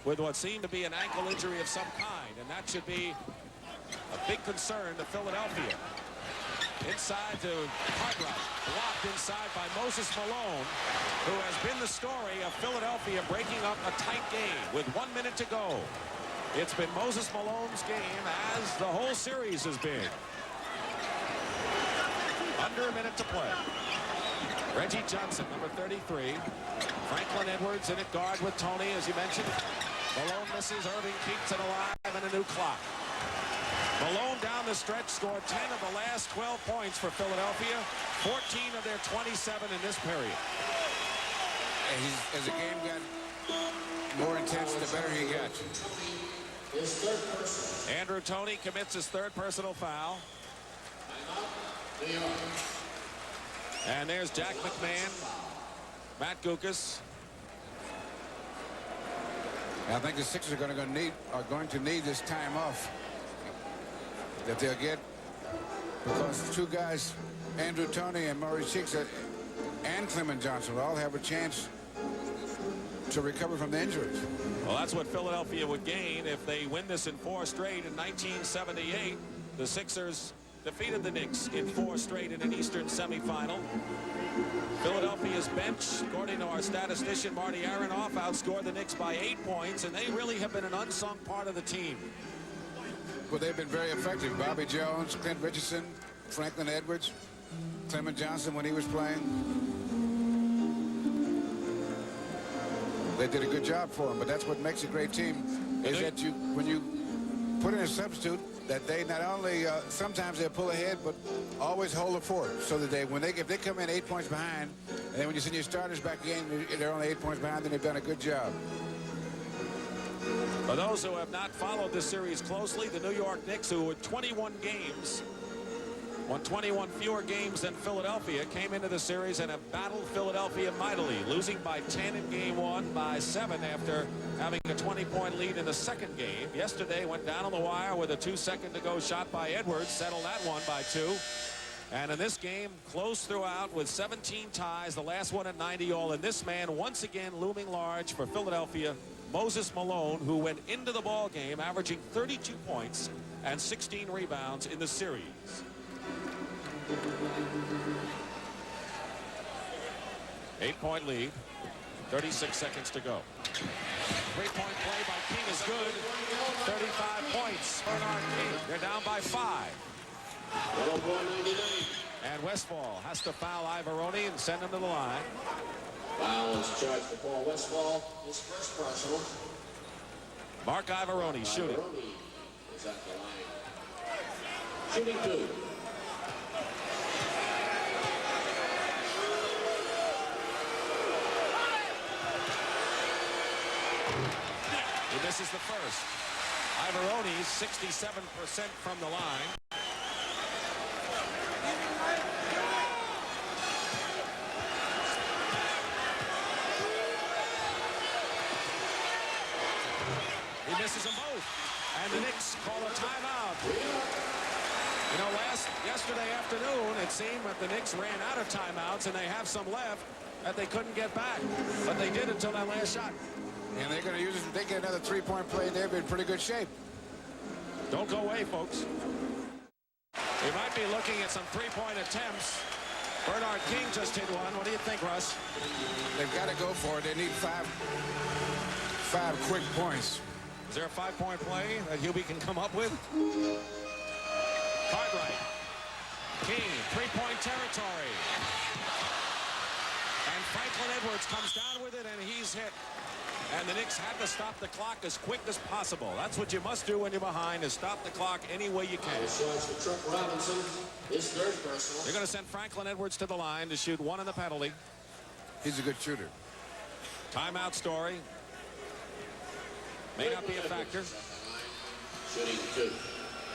with what seemed to be an ankle injury of some kind, and that should be a big concern to Philadelphia. Inside to Cartwright, blocked inside by Moses Malone, who has been the story of Philadelphia breaking up a tight game with 1 minute to go. It's been Moses Malone's game, as the whole series has been. Under a minute to play. Reggie Johnson, number 33. Franklin Edwards in at guard with Toney, as you mentioned. Malone misses. Irving keeps it alive, and a new clock. Malone down the stretch scored 10 of the last 12 points for Philadelphia, 14 of their 27 in this period.
And as the game got more intense, the better he got.
Andrew Toney commits his 3rd personal foul. And there's Jack McMahon, Matt Gukas.
I think the Sixers are going to need this time off that they'll get, because the 2 guys, Andrew Toney and Maurice Cheeks, and Clement Johnson, will all have a chance to recover from the injuries.
Well, that's what Philadelphia would gain if they win this in 4 straight. In 1978, the Sixers defeated the Knicks in 4 straight in an Eastern semifinal. Philadelphia's bench, according to our statistician Marty Aronoff, outscored the Knicks by 8 points, and they really have been an unsung part of the team.
Well, they've been very effective. Bobby Jones, Clint Richardson, Franklin Edwards, Clement Johnson when he was playing. They did a good job for him, but that's what makes a great team, is that when you put in a substitute, that they not only sometimes they pull ahead, but always hold the fort, so that if they come in 8 points behind, and then when you send your starters back again, they're only 8 points behind, then they've done a good job.
For those who have not followed this series closely, the New York Knicks, who won 21 games, won 21 fewer games than Philadelphia, came into the series and have battled Philadelphia mightily, losing by 10 in game 1, by 7 after having a 20-point lead in the second game. Yesterday went down on the wire with a 2-second-to-go shot by Edwards, settled that one by 2. And in this game, close throughout with 17 ties, the last one at 90 all. And this man, once again, looming large for Philadelphia, Moses Malone, who went into the ball game averaging 32 points, and 16 rebounds in the series. 8-point lead. 36 seconds to go. Three-point play by King is good. 35 points. Bernard King. They're down by 5. And Westfall has to foul Ivaroni and send him to the line.
Foul is charged for Paul Westfall. His first personal.
Mark Ivaroni shooting.
Ivaroni is at the line. Shooting 2.
He misses the first. Ivaroni's 67% from the line. He misses them both. And the Knicks call a timeout. You know, yesterday afternoon, it seemed that the Knicks ran out of timeouts and they have some left that they couldn't get back. But they did until that last shot.
And they're going to use it. If they get another three-point play, they'll be in pretty good shape.
Don't go away, folks. We might be looking at some three-point attempts. Bernard King just hit one. What do you think, Russ?
They've got to go for it. They need five quick points.
Is there a 5-point play that Hubie can come up with? Cartwright. King, three-point territory. And Franklin Edwards comes down with it, and he's hit. And the Knicks had to stop the clock as quick as possible. That's what you must do when you're behind, is stop the clock any way you can. They're going to send Franklin Edwards to the line to shoot one in the penalty.
He's a good shooter.
Timeout Story. May not be a factor.
Shooting 2.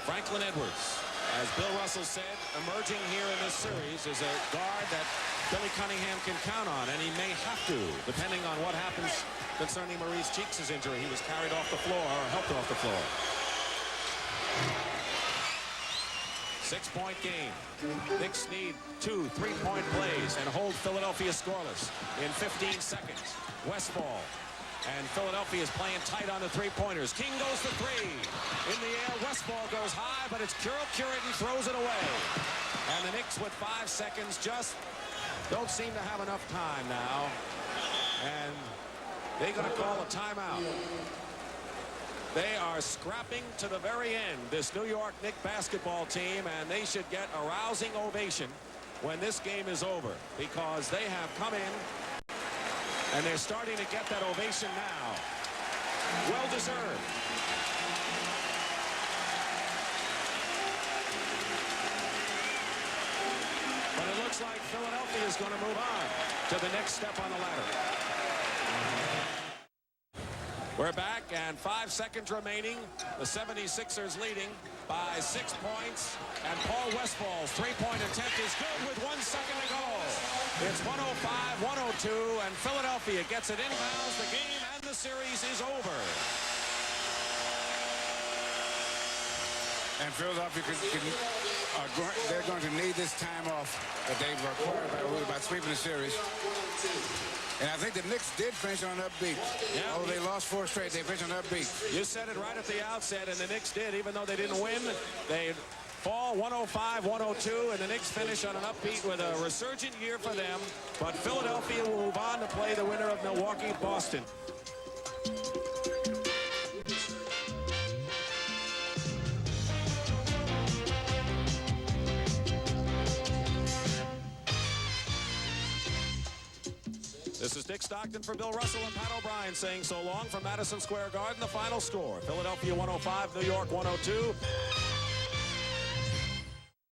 Franklin Edwards, as Bill Russell said, emerging here in this series is a guard that Billy Cunningham can count on, and he may have to, depending on what happens concerning Maurice Cheeks' injury. He was carried off the floor, or helped off the floor. 6-point game. Knicks need 2 3-point plays and hold Philadelphia scoreless in 15 seconds. Westfall. And Philadelphia is playing tight on the three-pointers. King goes for 3. In the air, Westfall goes high, but it's Curitin throws it away. And the Knicks with 5 seconds just don't seem to have enough time now. And they're going to call a timeout. They are scrapping to the very end, this New York Knicks basketball team, and they should get a rousing ovation when this game is over, because they have come in and they're starting to get that ovation now. Well deserved. But it looks like Philadelphia is going to move on to the next step on the ladder. We're back, and 5 seconds remaining. The 76ers leading by 6 points. And Paul Westfall's three-point attempt is good with 1 second to go. It's 105-102, and Philadelphia gets it inbounds. The game and the series is over.
And Philadelphia they're going to need this time off that they've acquired by sweeping the series. And I think the Knicks did finish on an upbeat.
Yeah.
Oh, they lost 4 straight. They finished on an upbeat.
You said it right at the outset, and the Knicks did. Even though they didn't win, they fall 105-102, and the Knicks finish on an upbeat with a resurgent year for them. But Philadelphia will move on to play the winner of Milwaukee-Boston. This is Dick Stockton for Bill Russell and Pat O'Brien saying so long from Madison Square Garden. The final score, Philadelphia 105, New York 102.